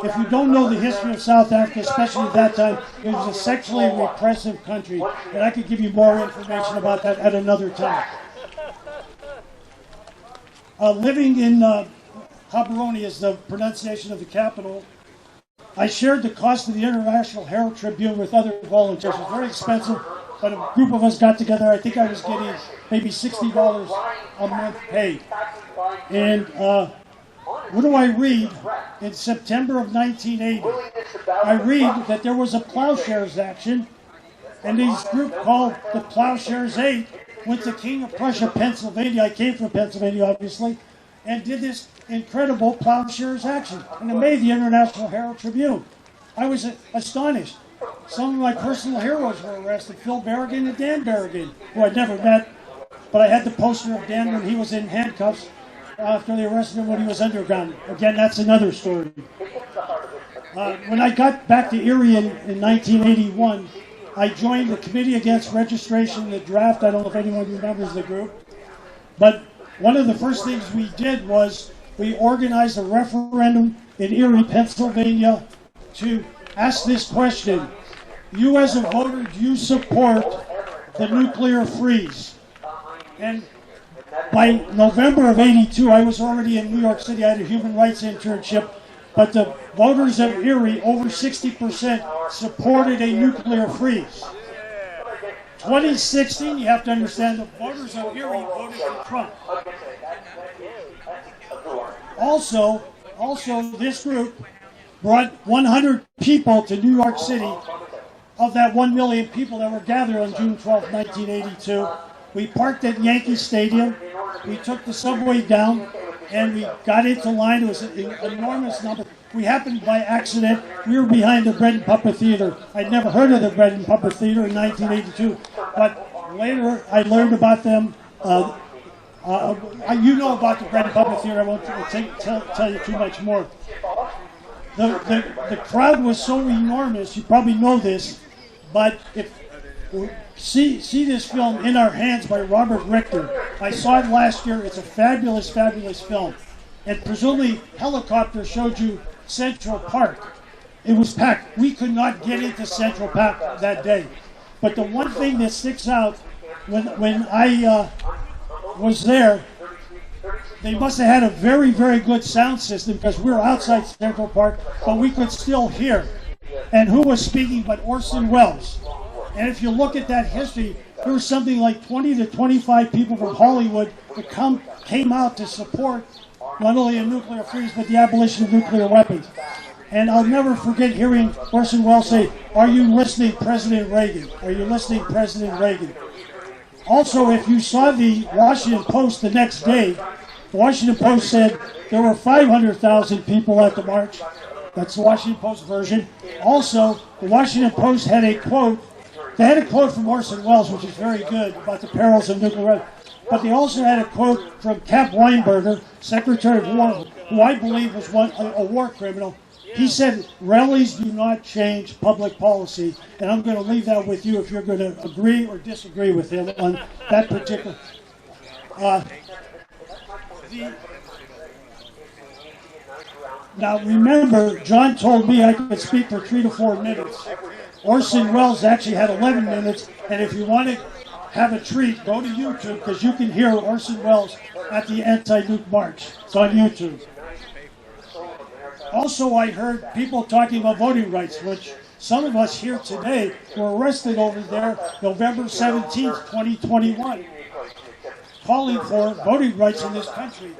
If you don't know the history of South Africa, especially at that time, it was a sexually repressive country, and I could give you more information about that at another time. Living in Gaborone is the pronunciation of the capital. I shared the cost of the International Herald Tribune with other volunteers. It was very expensive, but a group of us got together. I think I was getting maybe $60 a month paid. And what do I read? In September of 1980, I read that there was a Plowshares action, and this group called the Plowshares 8 went to King of Prussia, Pennsylvania. I came from Pennsylvania, obviously, and did this incredible Plowshares action, and it made the International Herald Tribune. I was astonished. Some of my personal heroes were arrested, Phil Berrigan and Dan Berrigan, who I'd never met, but I had the poster of Dan when he was in handcuffs after they arrested him when he was underground. Again, that's another story. When I got back to Erie in 1981, I joined the Committee Against Registration, the draft. I don't know if anyone remembers the group. But one of the first things we did was we organized a referendum in Erie, Pennsylvania, to ask this question. You as a voter, do you support the nuclear freeze? And by November of '82, I was already in New York City. I had a human rights internship. But the voters of Erie, over 60%, supported a nuclear freeze. 2016, you have to understand, the voters of Erie voted for Trump. Also, this group brought 100 people to New York City. Of that 1 million people that were gathered on June 12, 1982, we parked at Yankee Stadium. We took the subway down, and we got into line. It was an enormous number. We happened by accident. We were behind the Bread and Puppet Theater. I'd never heard of the Bread and Puppet Theater in 1982, but later I learned about them. You know about the Bread and Puppet Theater. I won't tell you too much more. The crowd was so enormous. You probably know this, but if see this film, In Our Hands, by Robert Richter. I saw it last year. It's a fabulous, fabulous film. And presumably, helicopter showed you Central Park. It was packed. We could not get into Central Park that day. But the one thing that sticks out, when I was there, they must have had a very, very good sound system because we were outside Central Park, but we could still hear. And who was speaking but Orson Welles? And if you look at that history, there was something like 20 to 25 people from Hollywood that came out to support not only a nuclear freeze, but the abolition of nuclear weapons. And I'll never forget hearing Orson Welles say, "Are you listening, President Reagan? Are you listening, President Reagan?" Also, if you saw the Washington Post the next day, the Washington Post said there were 500,000 people at the march. That's the Washington Post version. Also, the Washington Post had a quote. They had a quote from Orson Welles, which is very good, about the perils of nuclear weapons. But they also had a quote from Cap Weinberger, Secretary of War, who I believe was a war criminal. He said, "Rallies do not change public policy." And I'm going to leave that with you if you're going to agree or disagree with him on that particular. Now remember, John told me I could speak for 3 to 4 minutes. Orson Welles actually had 11 minutes, and if you want to have a treat, go to YouTube, because you can hear Orson Welles at the anti-nuke march. It's on YouTube. Also, I heard people talking about voting rights, which some of us here today were arrested over there November 17th, 2021, calling for voting rights in this country.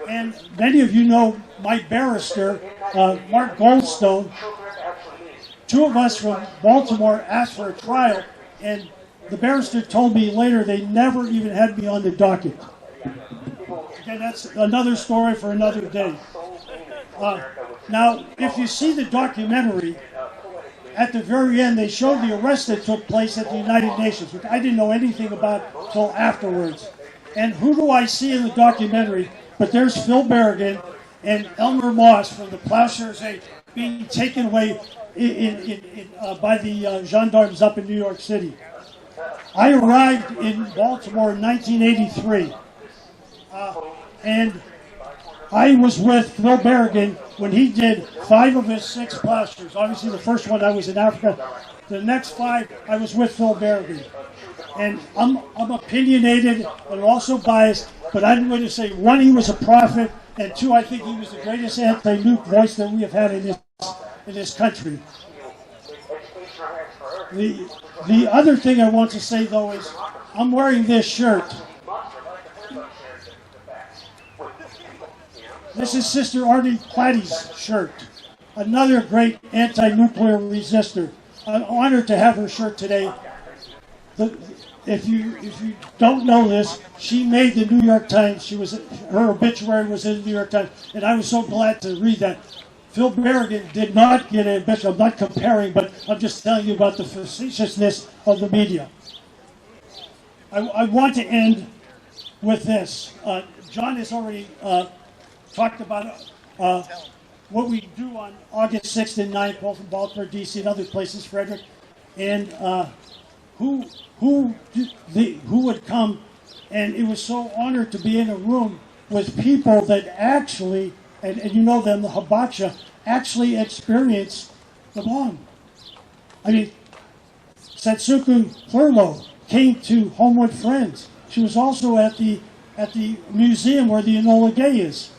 And many of you know my barrister, Mark Goldstone. 2 of us from Baltimore asked for a trial, and the barrister told me later they never even had me on the docket. Again, that's another story for another day. Now, if you see the documentary, at the very end they showed the arrest that took place at the United Nations, which I didn't know anything about until afterwards. And who do I see in the documentary? But there's Phil Berrigan and Elmer Moss from the Plowshares 8 being taken away by the gendarmes up in New York City. I arrived in Baltimore in 1983, and I was with Phil Berrigan when he did 5 of his 6 plowshares. Obviously, the first one I was in Africa. The next 5, I was with Phil Berrigan. And I'm opinionated and also biased, but I'm going to say, 1, he was a prophet, and 2, I think he was the greatest anti-nuke voice that we have had in this in this country. The other thing I want to say, though, is I'm wearing this shirt. This is Sister Artie Platty's shirt, another great anti-nuclear resistor. I'm honored to have her shirt today. If you don't know this, she made the New York Times. Her obituary was in the New York Times, and I was so glad to read that. Phil Berrigan did not get an obituary. I'm not comparing, but I'm just telling you about the facetiousness of the media. I want to end with this. John has already talked about what we do on August 6th and 9th, both in Baltimore, D.C., and other places, Frederick, and who would come, and it was so honored to be in a room with people that actually, and you know them, the Hibakusha, actually experienced the bomb. I mean, Setsuko Thurlow came to Homewood Friends. She was also at the museum where the Enola Gay is.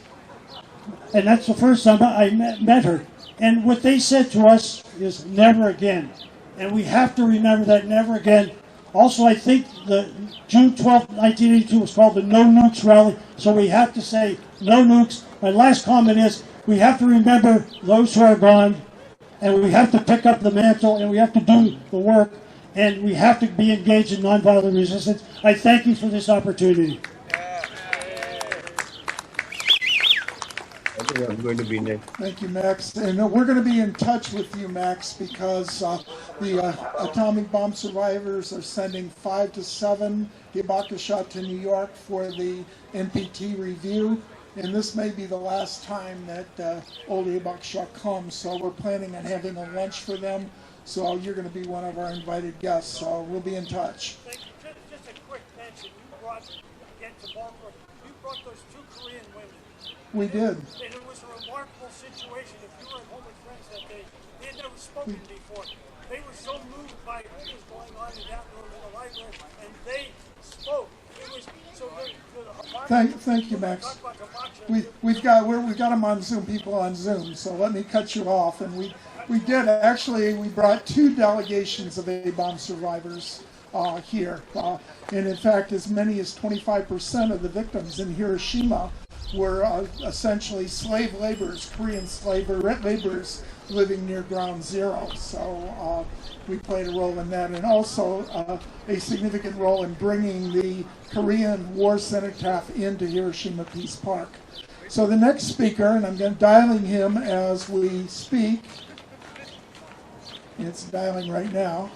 And that's the first time I met her. And what they said to us is never again. And we have to remember that never again. Also, I think the June 12, 1982 was called the No Nukes Rally. So we have to say no nukes. My last comment is we have to remember those who are gone. And we have to pick up the mantle. And we have to do the work. And we have to be engaged in nonviolent resistance. I thank you for this opportunity. I'm going to be next. Thank you, Max. And we're going to be in touch with you, Max, because the atomic bomb survivors are sending 5 to 7 Hibakusha to New York for the NPT review. And this may be the last time that old Hibakusha comes. So we're planning on having a lunch for them. So you're going to be one of our invited guests. So we'll be in touch. Just a quick mention. You brought, again to Baltimore, you brought those 2 Korean women. We did. And it was a remarkable situation. If you were at home with friends that day, they had never spoken before. They were so moved by what was going on in that room in the library, and they spoke. It was so Thank you, Max. We've got them on Zoom. People on Zoom. So let me cut you off. And we did actually. We brought 2 delegations of A-bomb survivors here, and in fact, as many as 25% of the victims in Hiroshima were essentially slave laborers, Korean slave laborers living near Ground Zero. So we played a role in that, and also a significant role in bringing the Korean War Cenotaph into Hiroshima Peace Park. So the next speaker, and I'm dialing him as we speak. It's dialing right now.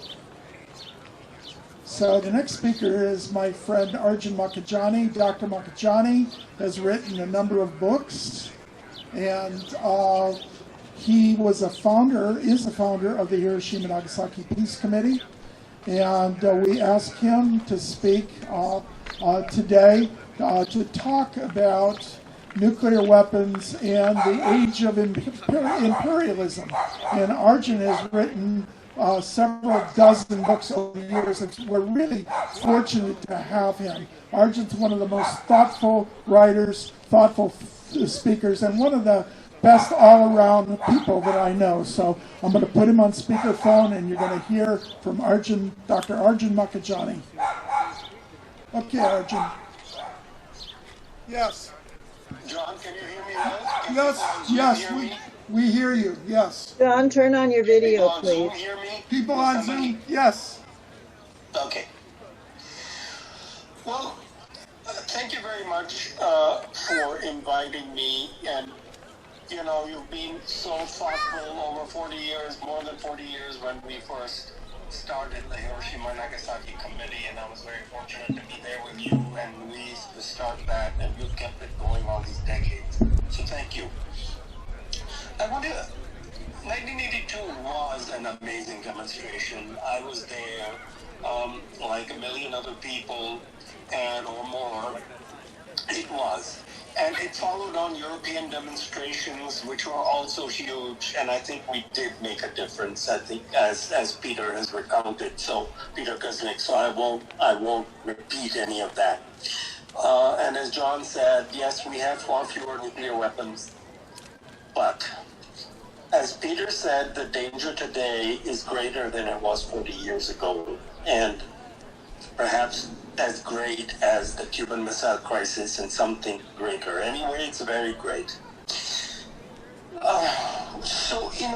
So the next speaker is my friend Arjun Makhijani. Dr. Makhijani has written a number of books, and he is a founder of the Hiroshima Nagasaki Peace Committee. And we asked him to speak today to talk about nuclear weapons and the age of imperialism. And Arjun has written several dozen books over the years, and we're really fortunate to have him. Arjun's one of the most thoughtful writers, thoughtful speakers, and one of the best all-around people that I know. So I'm going to put him on speakerphone, and you're going to hear from Arjun, Dr. Arjun Makhijani. Okay, Arjun. Yes. John, can you hear me well? Yes, we hear you, yes. John, turn on your video, People on please. Zoom hear me? People on Zoom, yes. Okay. Well, thank you very much for inviting me. And, you know, you've been so thoughtful over 40 years, more than 40 years, when we first started the Hiroshima Nagasaki Committee, and I was very fortunate to be there with you and Luis to start that, and you've kept it going all these decades. So thank you. 1982 was an amazing demonstration. I was there, like a million other people, or more. It was. And it followed on European demonstrations, which were also huge, and I think we did make a difference, I think, as Peter has recounted, so Peter Kuznick, so I won't repeat any of that. And as John said, yes, we have far fewer nuclear weapons, but as Peter said, the danger today is greater than it was 40 years ago, and perhaps as great as the Cuban Missile Crisis and something greater. Anyway, it's very great. So in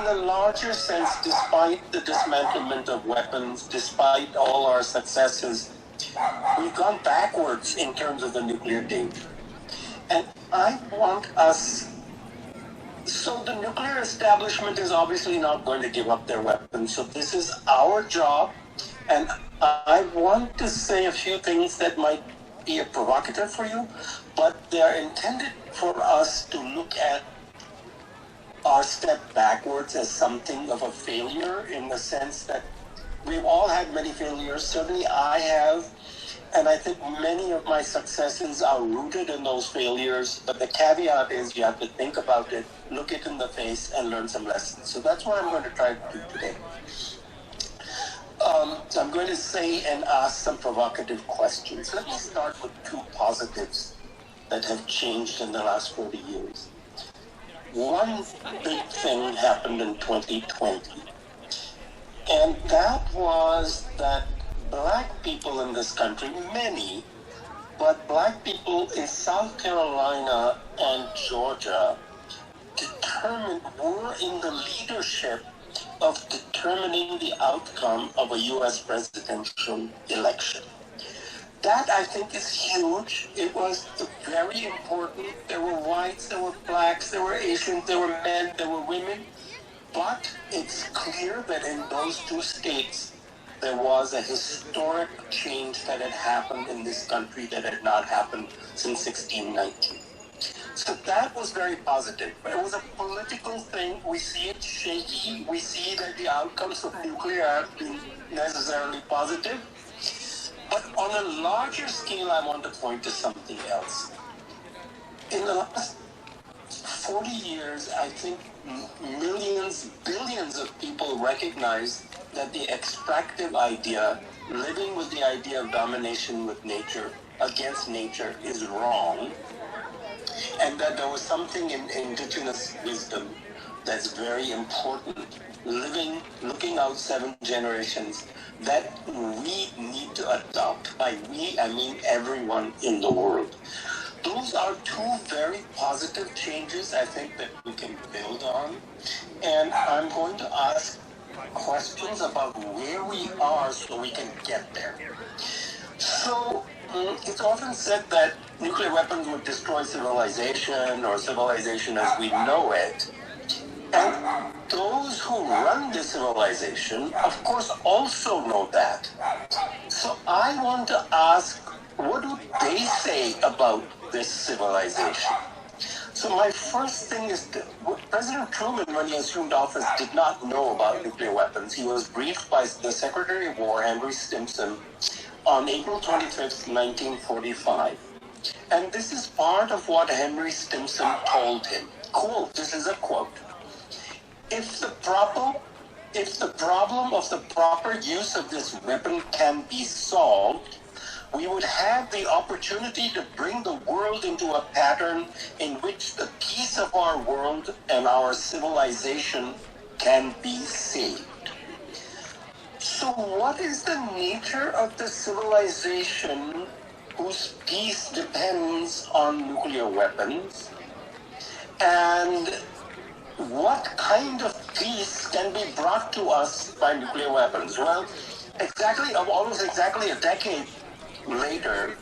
the larger sense, despite the dismantlement of weapons, despite all our successes, we've gone backwards in terms of the nuclear danger. And I want us... So the nuclear establishment is obviously not going to give up their weapons, so this is our job, and I want to say a few things that might be a provocative for you, but they're intended for us to look at our step backwards as something of a failure, in the sense that we've all had many failures. Certainly I have, and I think many of my successes are rooted in those failures, but the caveat is you have to think about it, look it in the face, and learn some lessons. So that's what I'm going to try to do today. So I'm going to say and ask some provocative questions. Let me start with two positives that have changed in the last 40 years. One big thing happened in 2020, and that was that black people in this country, many, but black people in South Carolina and Georgia were in the leadership of determining the outcome of a U.S. presidential election. That, I think, is huge. It was very important. There were whites, there were blacks, there were Asians, there were men, there were women. But it's clear that in those two states, there was a historic change that had happened in this country that had not happened since 1619. So that was very positive. But it was a political thing. We see it shaky. We see that the outcomes of nuclear have been necessarily positive. But on a larger scale, I want to point to something else. In the last 40 years, I think millions, billions of people recognize that the extractive idea, living with the idea of domination with nature, against nature, is wrong. And that there was something in indigenous wisdom that's very important, looking out 7 generations, that we need to adopt. By we, I mean everyone in the world. Those are two very positive changes, I think, that we can build on. And I'm going to ask questions about where we are so we can get there. So, it's often said that nuclear weapons would destroy civilization, or civilization as we know it. And those who run the civilization, of course, also know that. So I want to ask, what do they say about this civilization? So my first thing is, President Truman, when he assumed office, did not know about nuclear weapons. He was briefed by the Secretary of War, Henry Stimson, on April 25th, 1945. And this is part of what Henry Stimson told him. Quote, this is a quote. If the problem of the proper use of this weapon can be solved, we would have the opportunity to bring the world into a pattern in which the peace of our world and our civilization can be saved. So what is the nature of the civilization whose peace depends on nuclear weapons? And what kind of peace can be brought to us by nuclear weapons? Well, almost exactly a decade later,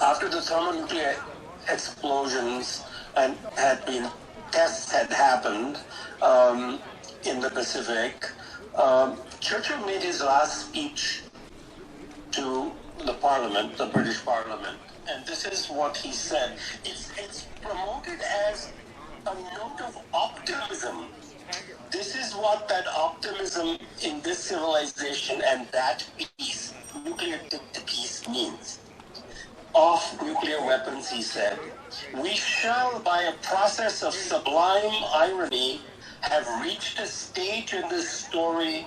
after the thermonuclear explosions and tests had happened in the Pacific, Churchill made his last speech to the Parliament, the British Parliament, and this is what he said. It's promoted as a note of optimism. This is what that optimism in this civilization and that peace, nuclear peace, means. Off nuclear weapons, he said, we shall, by a process of sublime irony, have reached a stage in this story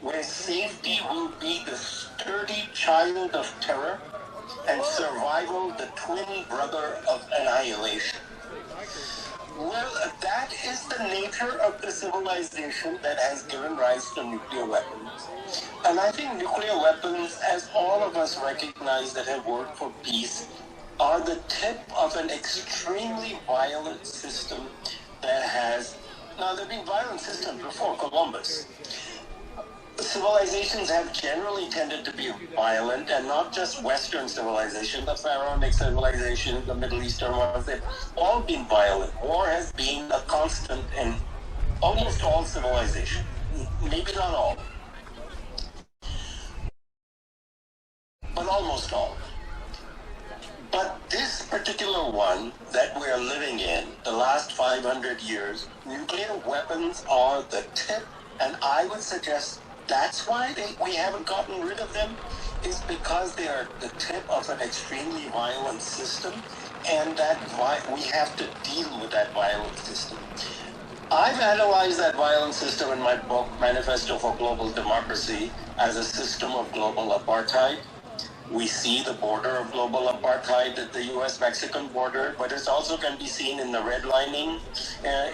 where safety will be the sturdy child of terror and survival the twin brother of annihilation. Well, that is the nature of the civilization that has given rise to nuclear weapons. And I think nuclear weapons, as all of us recognize that have worked for peace, are the tip of an extremely violent system that has... Now, there have been violent systems before Columbus. Civilizations have generally tended to be violent, and not just Western civilization, the Pharaonic civilization, the Middle Eastern ones, they've all been violent. War has been a constant in almost all civilization, maybe not all, but almost all. But this particular one that we're living in, the last 500 years, nuclear weapons are the tip, and I would suggest that's why we haven't gotten rid of them, is because they are the tip of an extremely violent system, and that we have to deal with that violent system. I've analyzed that violent system in my book, Manifesto for Global Democracy, as a system of global apartheid. We see the border of global apartheid at the U.S.-Mexican border, but it also can be seen in the redlining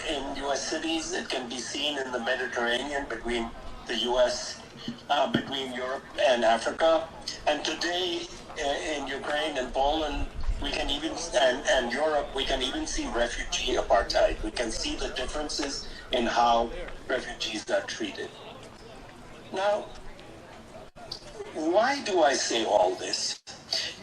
in U.S. cities. It can be seen in the Mediterranean between the U.S., between Europe and Africa. And today in Ukraine and Poland, we can even, and Europe, we can even see refugee apartheid. We can see the differences in how refugees are treated. Now, why do I say all this?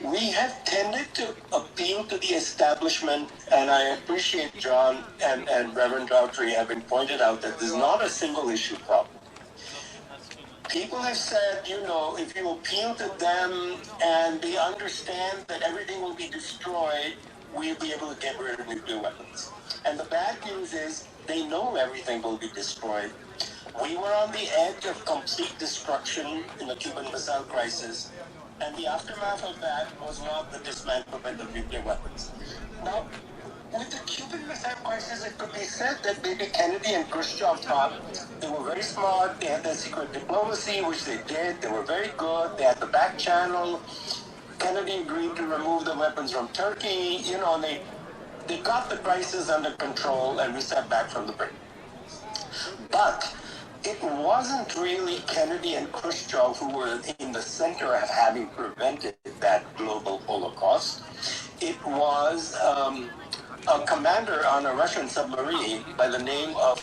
We have tended to appeal to the establishment, and I appreciate John and Reverend Daughtry having pointed out that there's not a single issue problem. People have said, you know, if you appeal to them and they understand that everything will be destroyed, we'll be able to get rid of nuclear weapons. And the bad news is they know everything will be destroyed. We were on the edge of complete destruction in the Cuban Missile Crisis, and the aftermath of that was not the dismantlement of nuclear weapons. Now, with the Cuban Missile Crisis, it could be said that maybe Kennedy and Khrushchev thought they were very smart, they had their secret diplomacy, which they did, they were very good, they had the back channel. Kennedy agreed to remove the weapons from Turkey, you know, and they got the crisis under control, and we stepped back from the brink. But it wasn't really Kennedy and Khrushchev who were in the center of having prevented that global Holocaust. It was a commander on a Russian submarine by the name of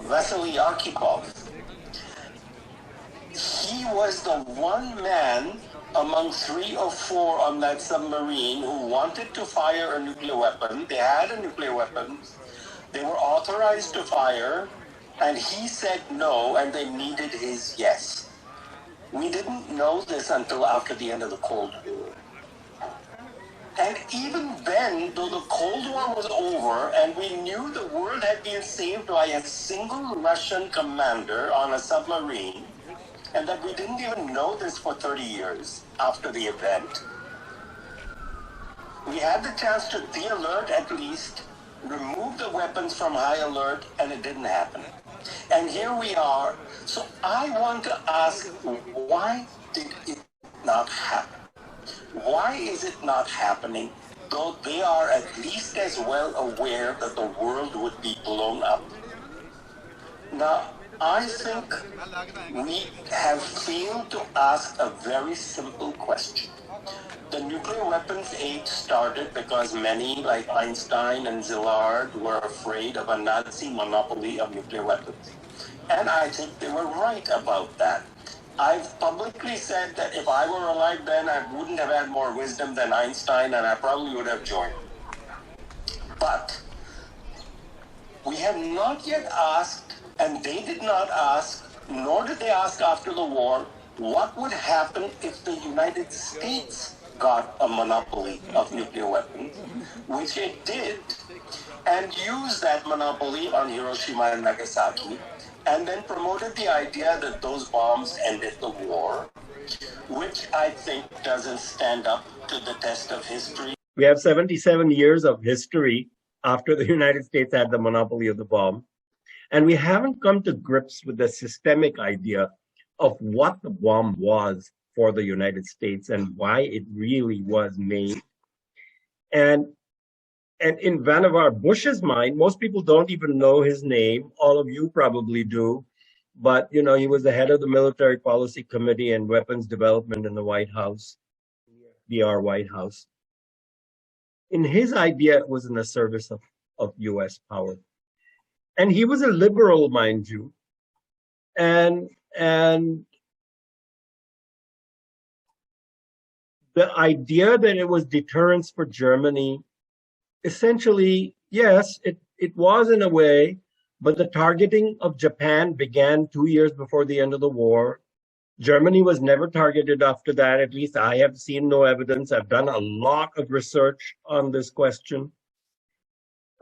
Vasily Arkhipov. He was the one man among 3 or 4 on that submarine who wanted to fire a nuclear weapon. They had a nuclear weapon. They were authorized to fire, and he said no, and they needed his yes. We didn't know this until after the end of the Cold War. And even then, though the Cold War was over, and we knew the world had been saved by a single Russian commander on a submarine, and that we didn't even know this for 30 years after the event, we had the chance to de-alert at least, remove the weapons from high alert, and it didn't happen. And here we are. So I want to ask, why did it not happen? Why is it not happening, though they are at least as well aware that the world would be blown up? Now, I think we have failed to ask a very simple question. The nuclear weapons age started because many, like Einstein and Szilard, were afraid of a Nazi monopoly of nuclear weapons. And I think they were right about that. I've publicly said that if I were alive then, I wouldn't have had more wisdom than Einstein, and I probably would have joined. But we have not yet asked, and they did not ask, nor did they ask after the war, what would happen if the United States got a monopoly of nuclear weapons, which it did, and used that monopoly on Hiroshima and Nagasaki, and then promoted the idea that those bombs ended the war, which I think doesn't stand up to the test of history. We have 77 years of history after the United States had the monopoly of the bomb, and we haven't come to grips with the systemic idea of what the bomb was for the United States and why it really was made. And and in Vannevar Bush's mind, most people don't even know his name. All of you probably do. But, you know, he was the head of the Military Policy Committee and Weapons Development in the White House, BR White House. In his idea, it was in the service of US power. And he was a liberal, mind you. And the idea that it was deterrence for Germany, essentially, yes, it was in a way, but the targeting of Japan began 2 years before the end of the war. Germany was never targeted after that. At least I have seen no evidence. I've done a lot of research on this question.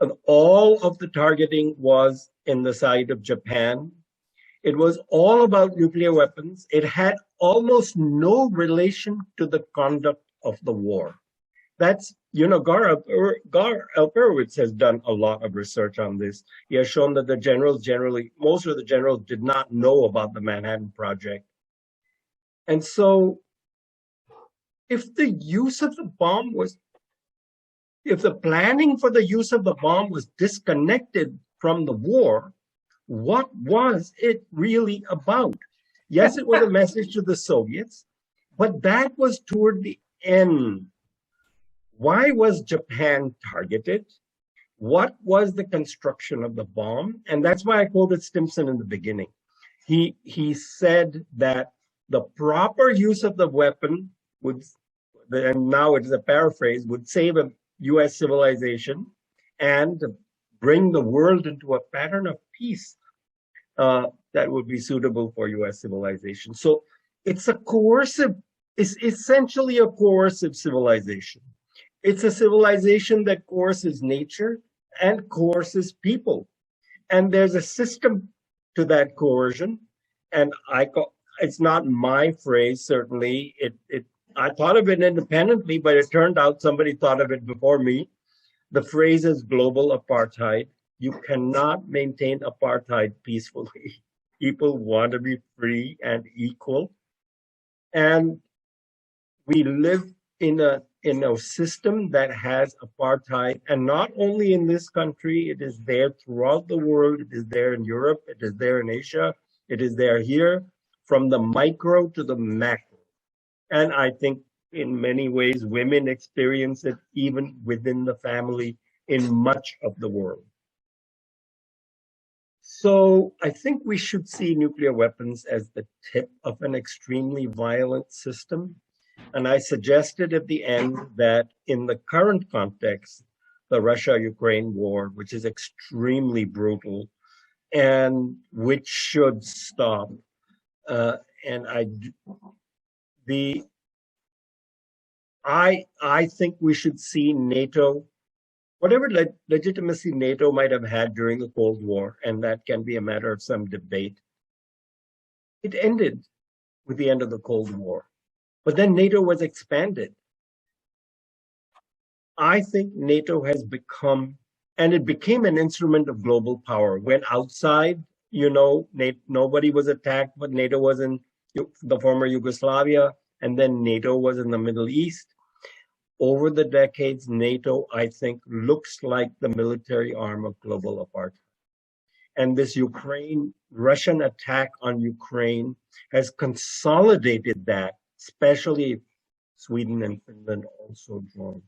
And all of the targeting was in the side of Japan. It was all about nuclear weapons. It had almost no relation to the conduct of the war. That's, you know, Gar Alperowitz has done a lot of research on this. He has shown that the generals most of the generals did not know about the Manhattan Project. And so if the use of the bomb was, if the planning for the use of the bomb was disconnected from the war, what was it really about? Yes, it was a message to the Soviets, but that was toward the end. Why was Japan targeted? What was the construction of the bomb? And that's why I quoted Stimson in the beginning. He said that the proper use of the weapon would, and now it is a paraphrase, would save a US civilization and bring the world into a pattern of peace that would be suitable for US civilization. So it's essentially a coercive civilization. It's a civilization that coerces nature and coerces people. And there's a system to that coercion. And it's not my phrase, certainly. I thought of it independently, but it turned out somebody thought of it before me. The phrase is global apartheid. You cannot maintain apartheid peacefully. People want to be free and equal. And we live in a system that has apartheid, and not only in this country, it is there throughout the world. It is there in Europe, it is there in Asia, it is there here, from the micro to the macro. And I think in many ways, women experience it even within the family in much of the world. So I think we should see nuclear weapons as the tip of an extremely violent system. And I suggested at the end that in the current context, the Russia-Ukraine war, which is extremely brutal and which should stop, I think we should see NATO, whatever legitimacy NATO might have had during the Cold War, and that can be a matter of some debate, it ended with the end of the Cold War. But then NATO was expanded. I think NATO has become, and it became an instrument of global power. When outside, you know, nobody was attacked, but NATO was in the former Yugoslavia, and then NATO was in the Middle East. Over the decades, NATO, I think, looks like the military arm of global apartheid. And this Russian attack on Ukraine has consolidated that, especially Sweden and Finland also joined.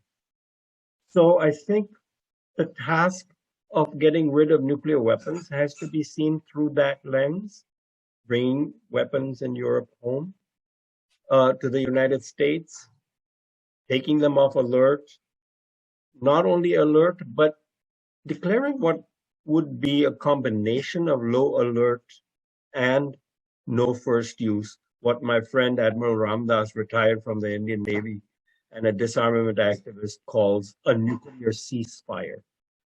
So I think the task of getting rid of nuclear weapons has to be seen through that lens, bringing weapons in Europe home to the United States, taking them off alert, not only alert, but declaring what would be a combination of low alert and no first use, what my friend Admiral Ramdas, retired from the Indian Navy and a disarmament activist, calls a nuclear ceasefire.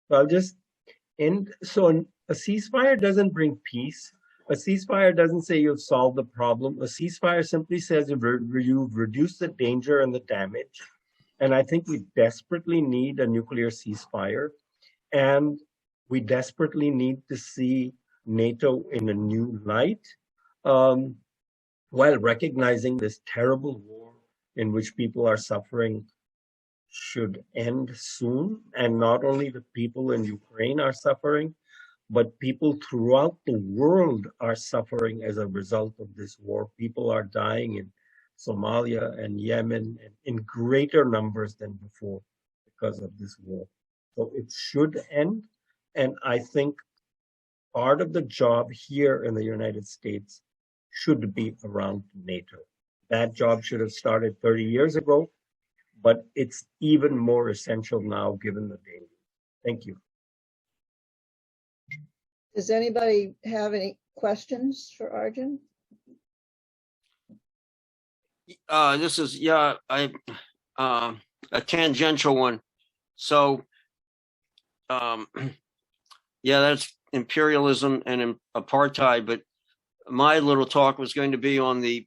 So I'll just end. So a ceasefire doesn't bring peace. A ceasefire doesn't say you've solved the problem. A ceasefire simply says you've reduced the danger and the damage. And I think we desperately need a nuclear ceasefire. And we desperately need to see NATO in a new light, while recognizing this terrible war in which people are suffering should end soon. And not only the people in Ukraine are suffering, but people throughout the world are suffering as a result of this war. People are dying in Somalia and Yemen in greater numbers than before because of this war. So it should end. And I think part of the job here in the United States should be around NATO. That job should have started 30 years ago, but it's even more essential now given the danger. Thank you. Does anybody have any questions for Arjun? This is a tangential one. So, that's imperialism and apartheid. But my little talk was going to be on the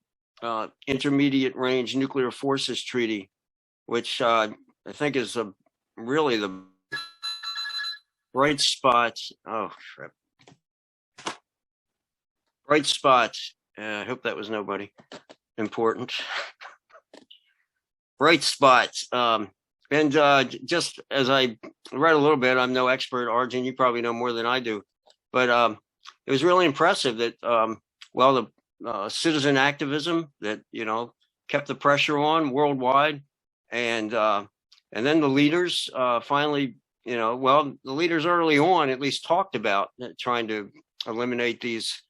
Intermediate Range Nuclear Forces Treaty, which I think is really the bright spot. Oh, crap. Bright spot. I hope that was nobody important. Bright spots. And just as I read a little bit, I'm no expert, Arjun, you probably know more than I do, but it was really impressive that, the citizen activism that, kept the pressure on worldwide. And then the leaders finally, the leaders early on at least talked about trying to eliminate these,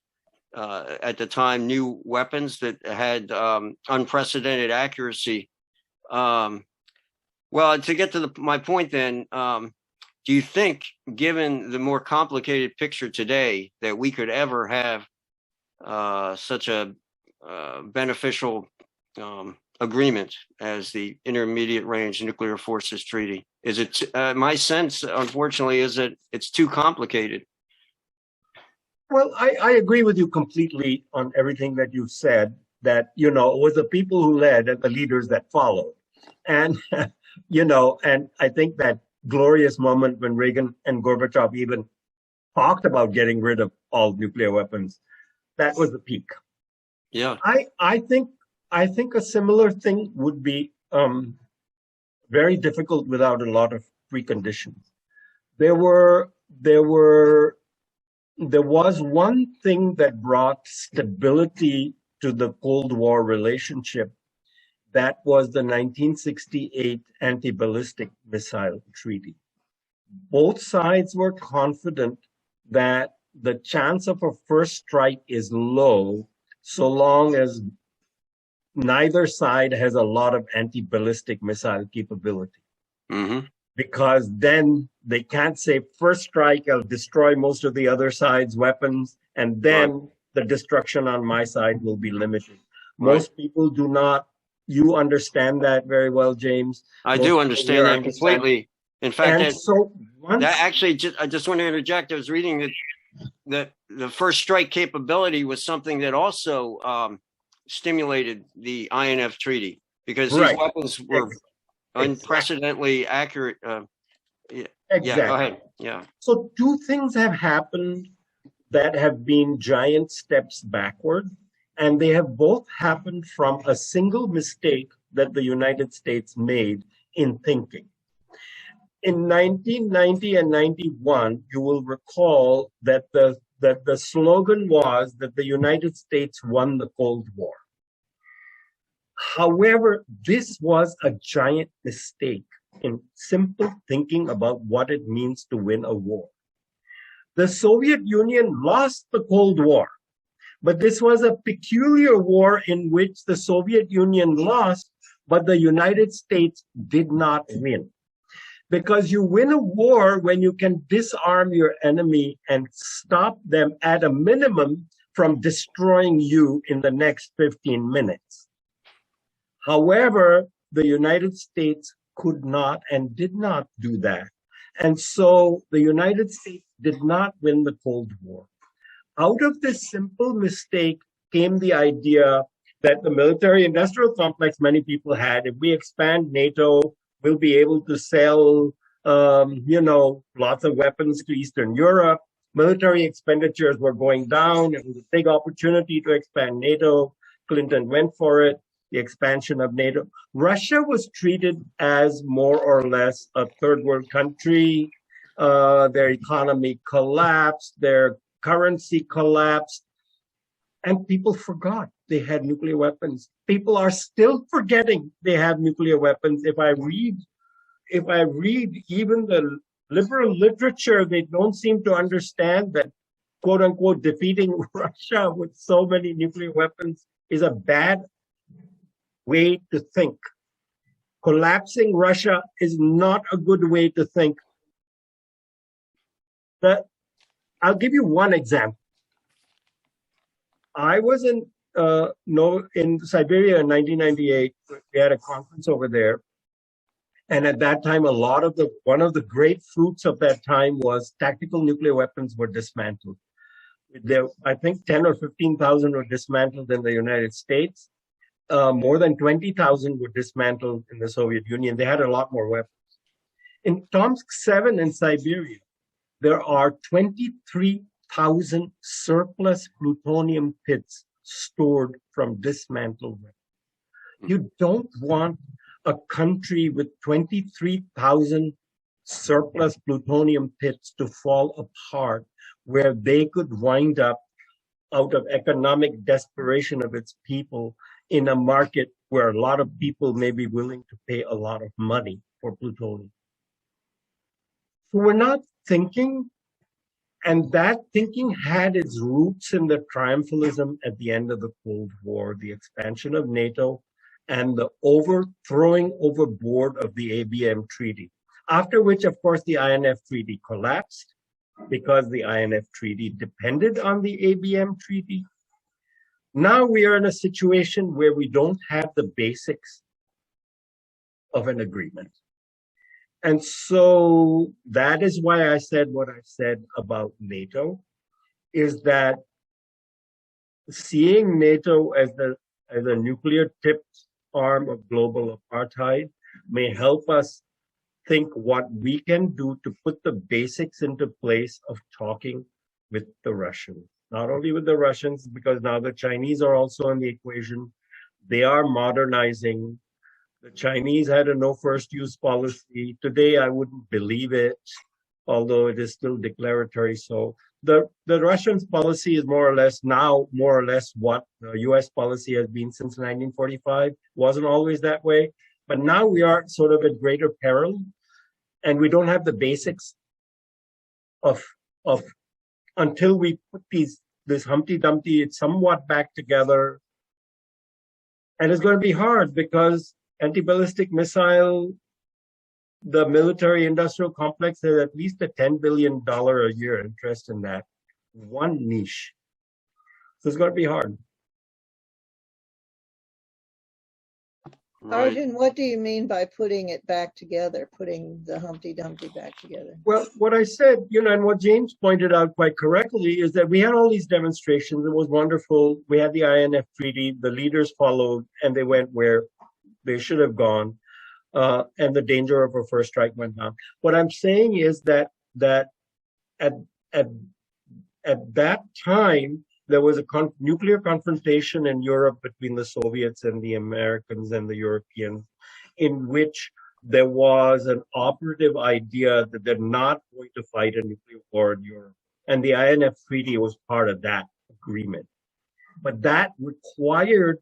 at the time, new weapons that had unprecedented accuracy. Well, to get to my point then, do you think, given the more complicated picture today, that we could ever have such a beneficial agreement as the Intermediate Range Nuclear Forces Treaty? Is it, my sense, unfortunately, is that it's too complicated? Well, I agree with you completely on everything that you said, that, it was the people who led and the leaders that followed. And, and I think that glorious moment when Reagan and Gorbachev even talked about getting rid of all nuclear weapons, that was the peak. Yeah. I think a similar thing would be very difficult without a lot of preconditions. There was one thing that brought stability to the Cold War relationship. That was the 1968 Anti-Ballistic Missile Treaty. Both sides were confident that the chance of a first strike is low so long as neither side has a lot of anti-ballistic missile capability. Mm-hmm. Because then they can't say first strike, I'll destroy most of the other side's weapons, and then the destruction on my side will be limited. Most people do not. You understand that very well, James. I do understand that completely. In fact, I just want to interject. I was reading that the first strike capability was something that also stimulated the INF Treaty, because these weapons were unprecedentedly accurate. Yeah, go ahead. Yeah. So two things have happened that have been giant steps backward, and they have both happened from a single mistake that the United States made in thinking. In 1990 and 91, you will recall that the slogan was that the United States won the Cold War. However, this was a giant mistake in simple thinking about what it means to win a war. The Soviet Union lost the Cold War, but this was a peculiar war in which the Soviet Union lost, but the United States did not win. Because you win a war when you can disarm your enemy and stop them at a minimum from destroying you in the next 15 minutes. However, the United States could not and did not do that. And so the United States did not win the Cold War. Out of this simple mistake came the idea that the military-industrial complex many people had, if we expand NATO, we'll be able to sell, lots of weapons to Eastern Europe. Military expenditures were going down. It was a big opportunity to expand NATO. Clinton went for it. the expansion of NATO. Russia was treated as more or less a third world country. Their economy collapsed, their currency collapsed, and people forgot they had nuclear weapons. People are still forgetting they have nuclear weapons. If I read even the liberal literature, they don't seem to understand that, quote unquote, defeating Russia with so many nuclear weapons is a bad way to think. Collapsing Russia is not a good way to think. I'll give you one example. I was in Siberia in 1998. We had a conference over there. And at that time, one of the great fruits of that time was tactical nuclear weapons were dismantled. I think 10 or 15,000 were dismantled in the United States. More than 20,000 were dismantled in the Soviet Union. They had a lot more weapons. In Tomsk 7 in Siberia, there are 23,000 surplus plutonium pits stored from dismantled weapons. You don't want a country with 23,000 surplus plutonium pits to fall apart, where they could wind up out of economic desperation of its people in a market where a lot of people may be willing to pay a lot of money for plutonium. So we're not thinking, and that thinking had its roots in the triumphalism at the end of the Cold War, the expansion of NATO, and the throwing overboard of the ABM Treaty. After which, of course, the INF Treaty collapsed because the INF Treaty depended on the ABM Treaty. Now we are in a situation where we don't have the basics of an agreement. And so that is why I said what I said about NATO, is that seeing NATO as a nuclear-tipped arm of global apartheid may help us think what we can do to put the basics into place of talking with the Russians. Not only with the Russians, because now the Chinese are also in the equation. They are modernizing. The Chinese had a no first use policy. Today, I wouldn't believe it, although it is still declaratory. So the Russians' policy is more or less what the US policy has been since 1945. Wasn't always that way. But now we are sort of at greater peril, and we don't have the basics of until we put this Humpty Dumpty somewhat back together. And it's going to be hard because anti-ballistic missile, the military industrial complex has at least a $10 billion a year interest in that one niche. So it's going to be hard. Right. Arjun, what do you mean by putting it back together, putting the Humpty Dumpty back together? Well, what I said, and what James pointed out quite correctly is that we had all these demonstrations. It was wonderful. We had the INF Treaty. The leaders followed, and they went where they should have gone. And the danger of a first strike went down. What I'm saying is that at that time, there was a nuclear confrontation in Europe between the Soviets and the Americans and the Europeans, in which there was an operative idea that they're not going to fight a nuclear war in Europe. And the INF Treaty was part of that agreement. But that required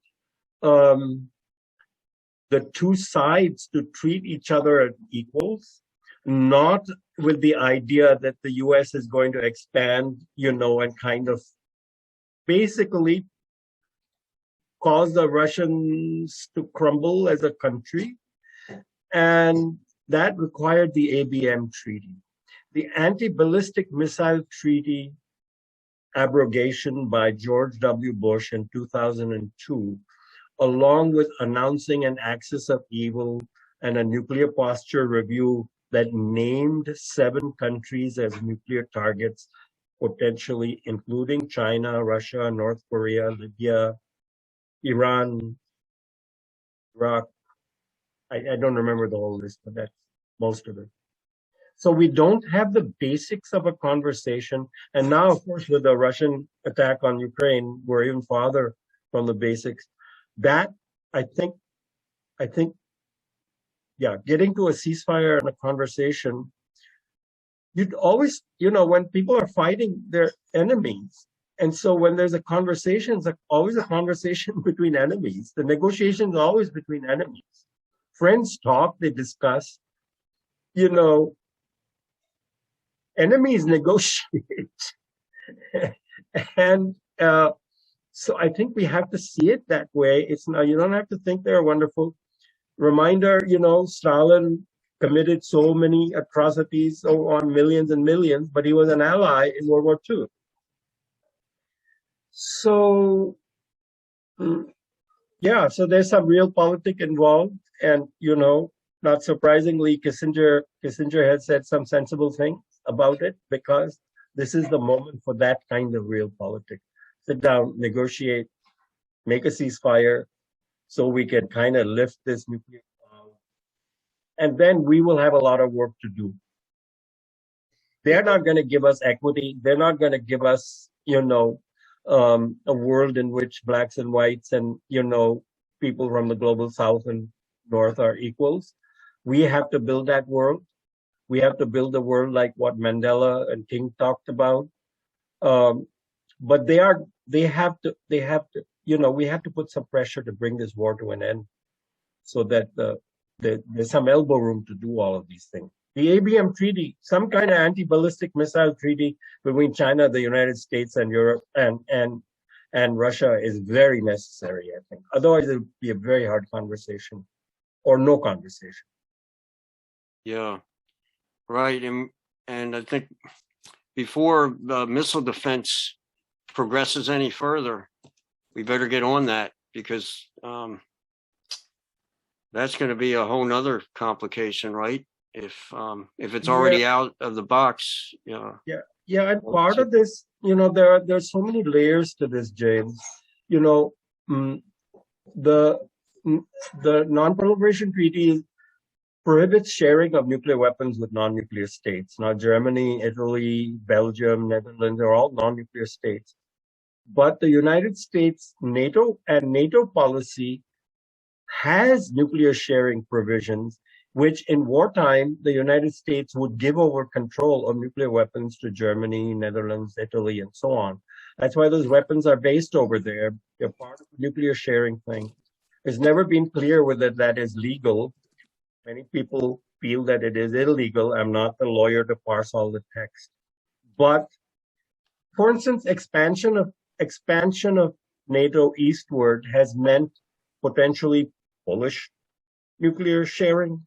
the two sides to treat each other as equals, not with the idea that the US is going to expand, and kind of basically cause the Russians to crumble as a country. And that required the ABM Treaty. The Anti-Ballistic Missile Treaty abrogation by George W. Bush in 2002, along with announcing an axis of evil and a nuclear posture review that named 7 countries as nuclear targets, potentially including China, Russia, North Korea, Libya, Iran, Iraq. I don't remember the whole list, but that's most of it. So we don't have the basics of a conversation. And now, of course, with the Russian attack on Ukraine, we're even farther from the basics. That I think, yeah, getting to a ceasefire and a conversation, you'd always, when people are fighting, they're enemies. And so when there's a conversation, it's always a conversation between enemies. The negotiation is always between enemies. Friends talk, they discuss, enemies negotiate. And so I think we have to see it that way. It's now, you don't have to think they're wonderful. Reminder, Stalin committed so many atrocities on millions and millions, but he was an ally in World War II. So, yeah, so there's some real politics involved. And, not surprisingly, Kissinger had said some sensible things about it, because this is the moment for that kind of real politics. Sit down, negotiate, make a ceasefire, so we can kind of lift this nuclear bomb. And then we will have a lot of work to do. They're not going to give us equity. They're not going to give us, a world in which blacks and whites and, people from the global south and north are equals. We have to build that world. We have to build a world like what Mandela and King talked about. But we have to, we have to put some pressure to bring this war to an end, so that there's some elbow room to do all of these things. The ABM treaty, some kind of anti-ballistic missile treaty between China, the United States, and Europe and Russia is very necessary, I think. Otherwise, it would be a very hard conversation, or no conversation. Yeah, right. And I think before the missile defense progresses any further, we better get on that, because that's going to be a whole nother complication, right? If it's already out of the box. Yeah, and part of this, there's so many layers to this, James. The non-proliferation treaty prohibits sharing of nuclear weapons with non-nuclear states. Now, Germany, Italy, Belgium, Netherlands are all non-nuclear states. But the United States, NATO policy has nuclear sharing provisions, which in wartime, the United States would give over control of nuclear weapons to Germany, Netherlands, Italy, and so on. That's why those weapons are based over there. They're part of the nuclear sharing thing. It's never been clear whether that is legal. Many people feel that it is illegal. I'm not the lawyer to parse all the text. But, for instance, expansion of NATO eastward has meant potentially Polish nuclear sharing,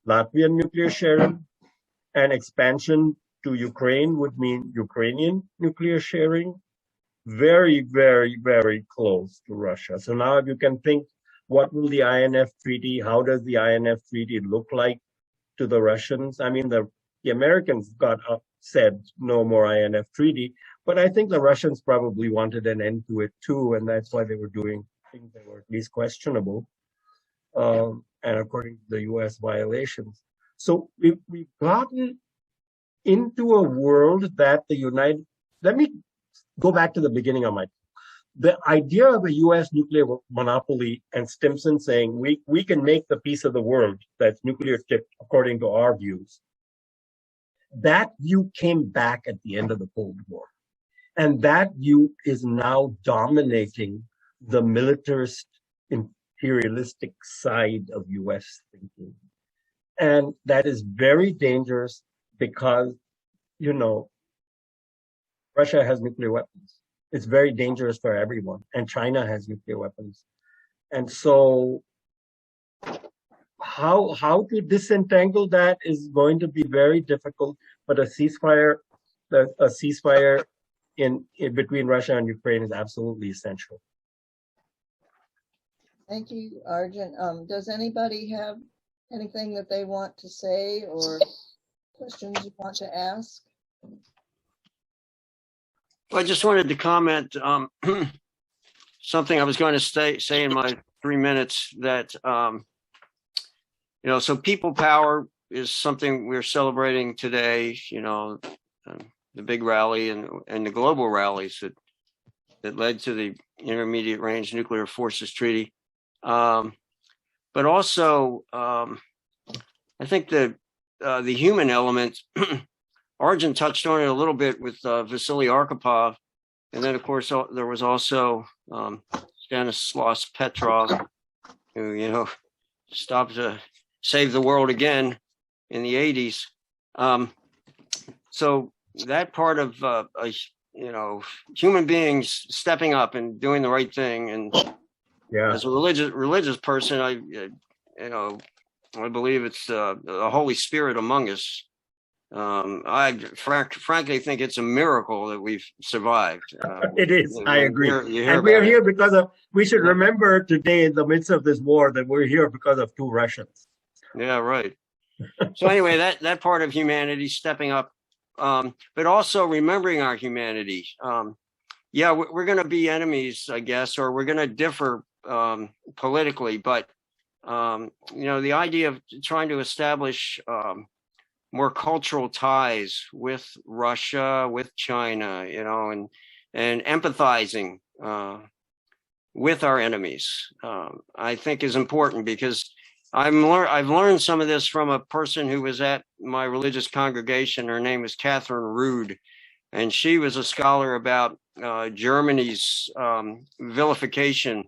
Latvian nuclear sharing, and expansion to Ukraine would mean Ukrainian nuclear sharing. Very, very, very close to Russia. So now if you can think, what will the INF treaty, how does the INF treaty look like to the Russians? I mean, the Americans said no more INF treaty, but I think the Russians probably wanted an end to it too, and that's why they were doing things that were at least questionable, and according to the US, violations. So we've gotten into a world that let me go back to the beginning of the idea of a US nuclear monopoly and Stimson saying we can make the piece of the world that's nuclear tipped according to our views. That view came back at the end of the Cold War. And that view is now dominating the militarist, imperialistic side of US thinking. And that is very dangerous because, Russia has nuclear weapons. It's very dangerous for everyone. And China has nuclear weapons. And so how to disentangle that is going to be very difficult, but a ceasefire in between Russia and Ukraine is absolutely essential. Thank you, Arjun. Does anybody have anything that they want to say or questions you want to ask? Well, I just wanted to comment something I was going to say in my 3 minutes that, so people power is something we're celebrating today, the big rally and the global rallies that led to the Intermediate Range Nuclear Forces Treaty. But also, I think that the human element, Arjun touched on it a little bit with Vasily Arkhipov. And then, of course, there was also Stanislaus Petrov, who, you know, stopped to save the world again in the 80s. So that part of, you know, human beings stepping up and doing the right thing. And as a religious person, you know, I believe it's the Holy Spirit among us. I frankly think it's a miracle that we've survived. It is. I agree. And we're here because of, we should remember today in the midst of this war that we're here because of 2 Russians. Yeah, right. So anyway, that part of humanity stepping up, but also remembering our humanity. Yeah, we're going to be enemies, I guess, or we're going to differ politically, but you know, the idea of trying to establish more cultural ties with Russia, with China, you know, and empathizing with our enemies, I think is important, because I've learned some of this from a person who was at my religious congregation. Her name was Catherine Rood, and she was a scholar about Germany's vilification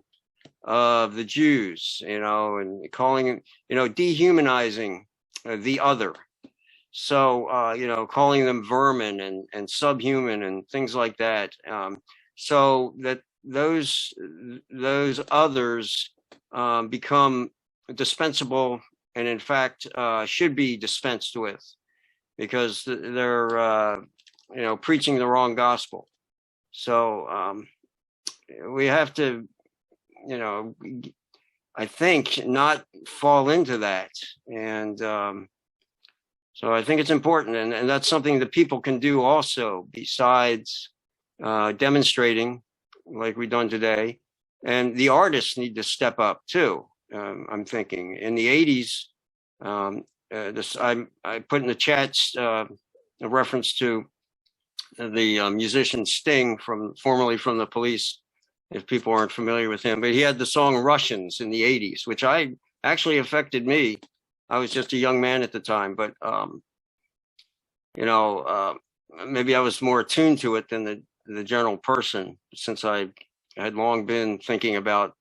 of the Jews, you know, and calling, you know, dehumanizing the other. So, you know, calling them vermin and subhuman and things like that. So that those others become dispensable, and in fact should be dispensed with, because they're you know, preaching the wrong gospel. So we have to, you know, I think, not fall into that. And so I think it's important, and that's something that people can do also, besides demonstrating like we've done today. And the artists need to step up too. I'm thinking in the 80s, I put in the chats a reference to the musician Sting, formerly from the Police, if people aren't familiar with him. But he had the song Russians in the 80s, which actually affected me. I was just a young man at the time, but you know, maybe I was more attuned to it than the general person, since I had long been thinking about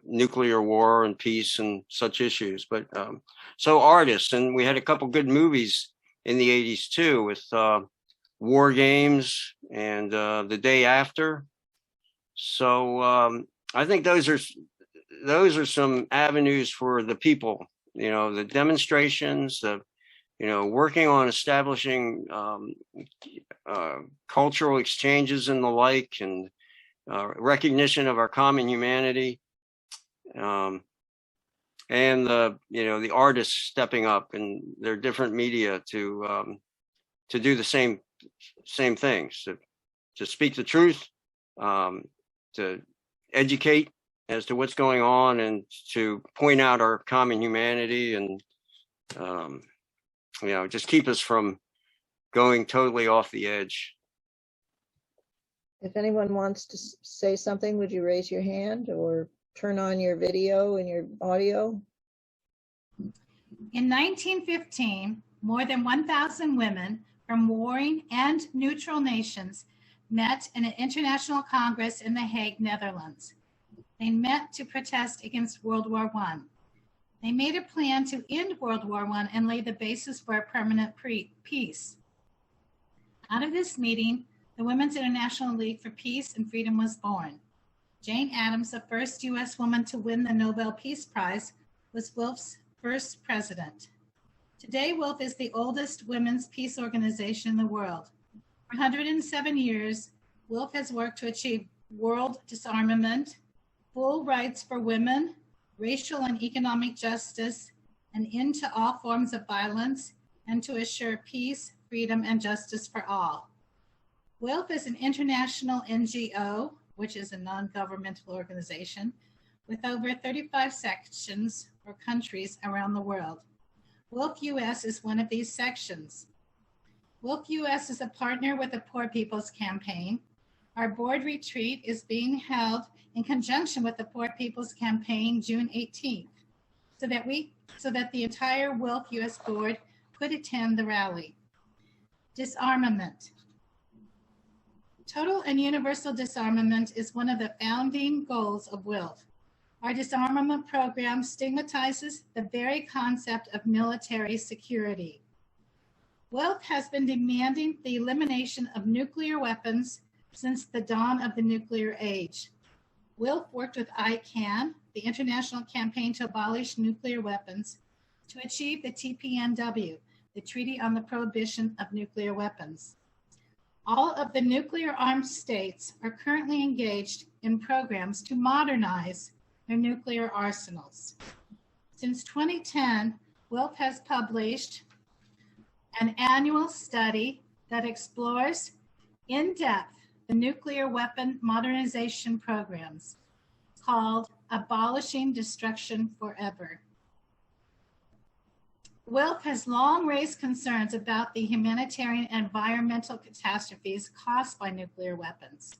nuclear war and peace and such issues. But so artists, and we had a couple good movies in the 80s too, with War Games and The Day After. So I think those are some avenues for the people, you know, the demonstrations, you know, working on establishing cultural exchanges and the like, and recognition of our common humanity, and you know, the artists stepping up in their different media to do the same things, to speak the truth, to educate as to what's going on, and to point out our common humanity, and you know, just keep us from going totally off the edge. If anyone wants to say something, would you raise your hand or turn on your video and your audio? In 1915, more than 1,000 women from warring and neutral nations met in an international congress in The Hague, Netherlands. They met to protest against World War I. They made a plan to end World War I and lay the basis for a permanent peace. Out of this meeting, the Women's International League for Peace and Freedom was born. Jane Addams, the first U.S. woman to win the Nobel Peace Prize, was WILP's first president. Today, WILP is the oldest women's peace organization in the world. For 107 years, WILP has worked to achieve world disarmament, full rights for women, racial and economic justice, an end to all forms of violence, and to assure peace, freedom, and justice for all. WILP is an international NGO, which is a non-governmental organization, with over 35 sections or countries around the world. WILP US is one of these sections. WILP US is a partner with the Poor People's Campaign, Our board retreat is being held in conjunction with the Poor People's Campaign June 18th, so that the entire WILF US board could attend the rally. Disarmament. Total and universal disarmament is one of the founding goals of WILF. Our disarmament program stigmatizes the very concept of military security. WILF has been demanding the elimination of nuclear weapons since the dawn of the nuclear age. WILF worked with ICAN, the International Campaign to Abolish Nuclear Weapons, to achieve the TPNW, the Treaty on the Prohibition of Nuclear Weapons. All of the nuclear armed states are currently engaged in programs to modernize their nuclear arsenals. Since 2010, WILF has published an annual study that explores in depth the nuclear weapon modernization programs called Abolishing Destruction Forever. WILF has long raised concerns about the humanitarian and environmental catastrophes caused by nuclear weapons.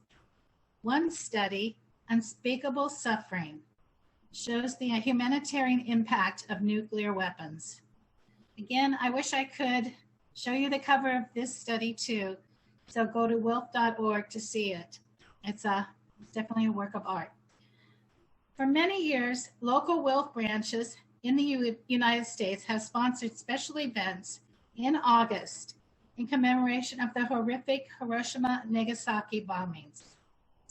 One study, Unspeakable Suffering, shows the humanitarian impact of nuclear weapons. Again, I wish I could show you the cover of this study too, so go to wilf.org to see it. It's definitely a work of art. For many years, local WILF branches in the United States have sponsored special events in August in commemoration of the horrific Hiroshima and Nagasaki bombings.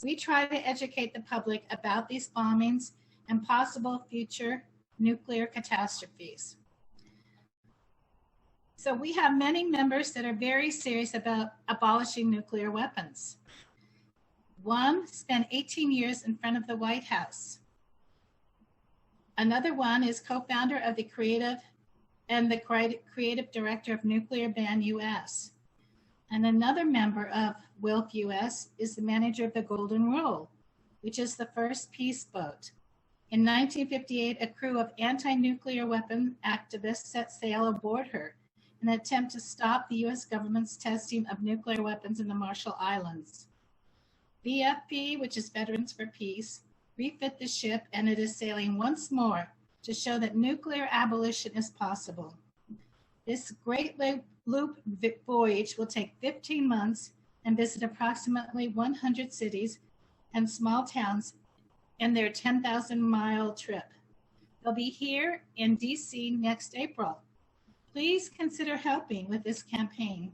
We try to educate the public about these bombings and possible future nuclear catastrophes. So we have many members that are very serious about abolishing nuclear weapons. One spent 18 years in front of the White House. Another one is co-founder of the creative director of Nuclear Ban US. And another member of WILF US is the manager of the Golden Rule, which is the first peace boat. In 1958, a crew of anti-nuclear weapon activists set sail aboard her in an attempt to stop the US government's testing of nuclear weapons in the Marshall Islands. VFP, which is Veterans for Peace, refit the ship, and it is sailing once more to show that nuclear abolition is possible. This Great Loop voyage will take 15 months and visit approximately 100 cities and small towns in their 10,000-mile trip. They'll be here in DC next April. Please consider helping with this campaign.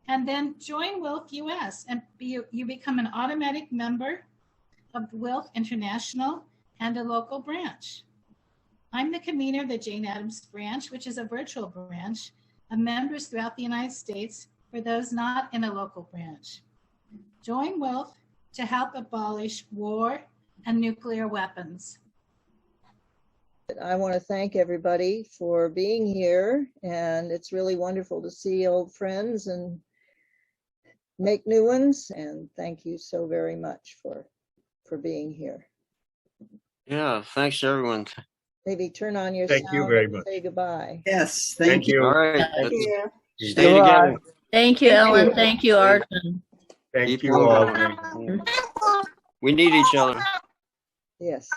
And then join WILF US and you become an automatic member of WILF International and a local branch. I'm the convener of the Jane Addams branch, which is a virtual branch of members throughout the United States for those not in a local branch. Join WILF to help abolish war and nuclear weapons. I want to thank everybody for being here, and it's really wonderful to see old friends and make new ones, and thank you so very much for being here. Yeah, thanks everyone. Maybe turn on your Thank sound you very and much. say goodbye. Yes, Thank you. All right. Thank you. Stay together. Thank you, Ellen. Thank you, Arjun. Thank Keep you all. moving. We need each other. Yes.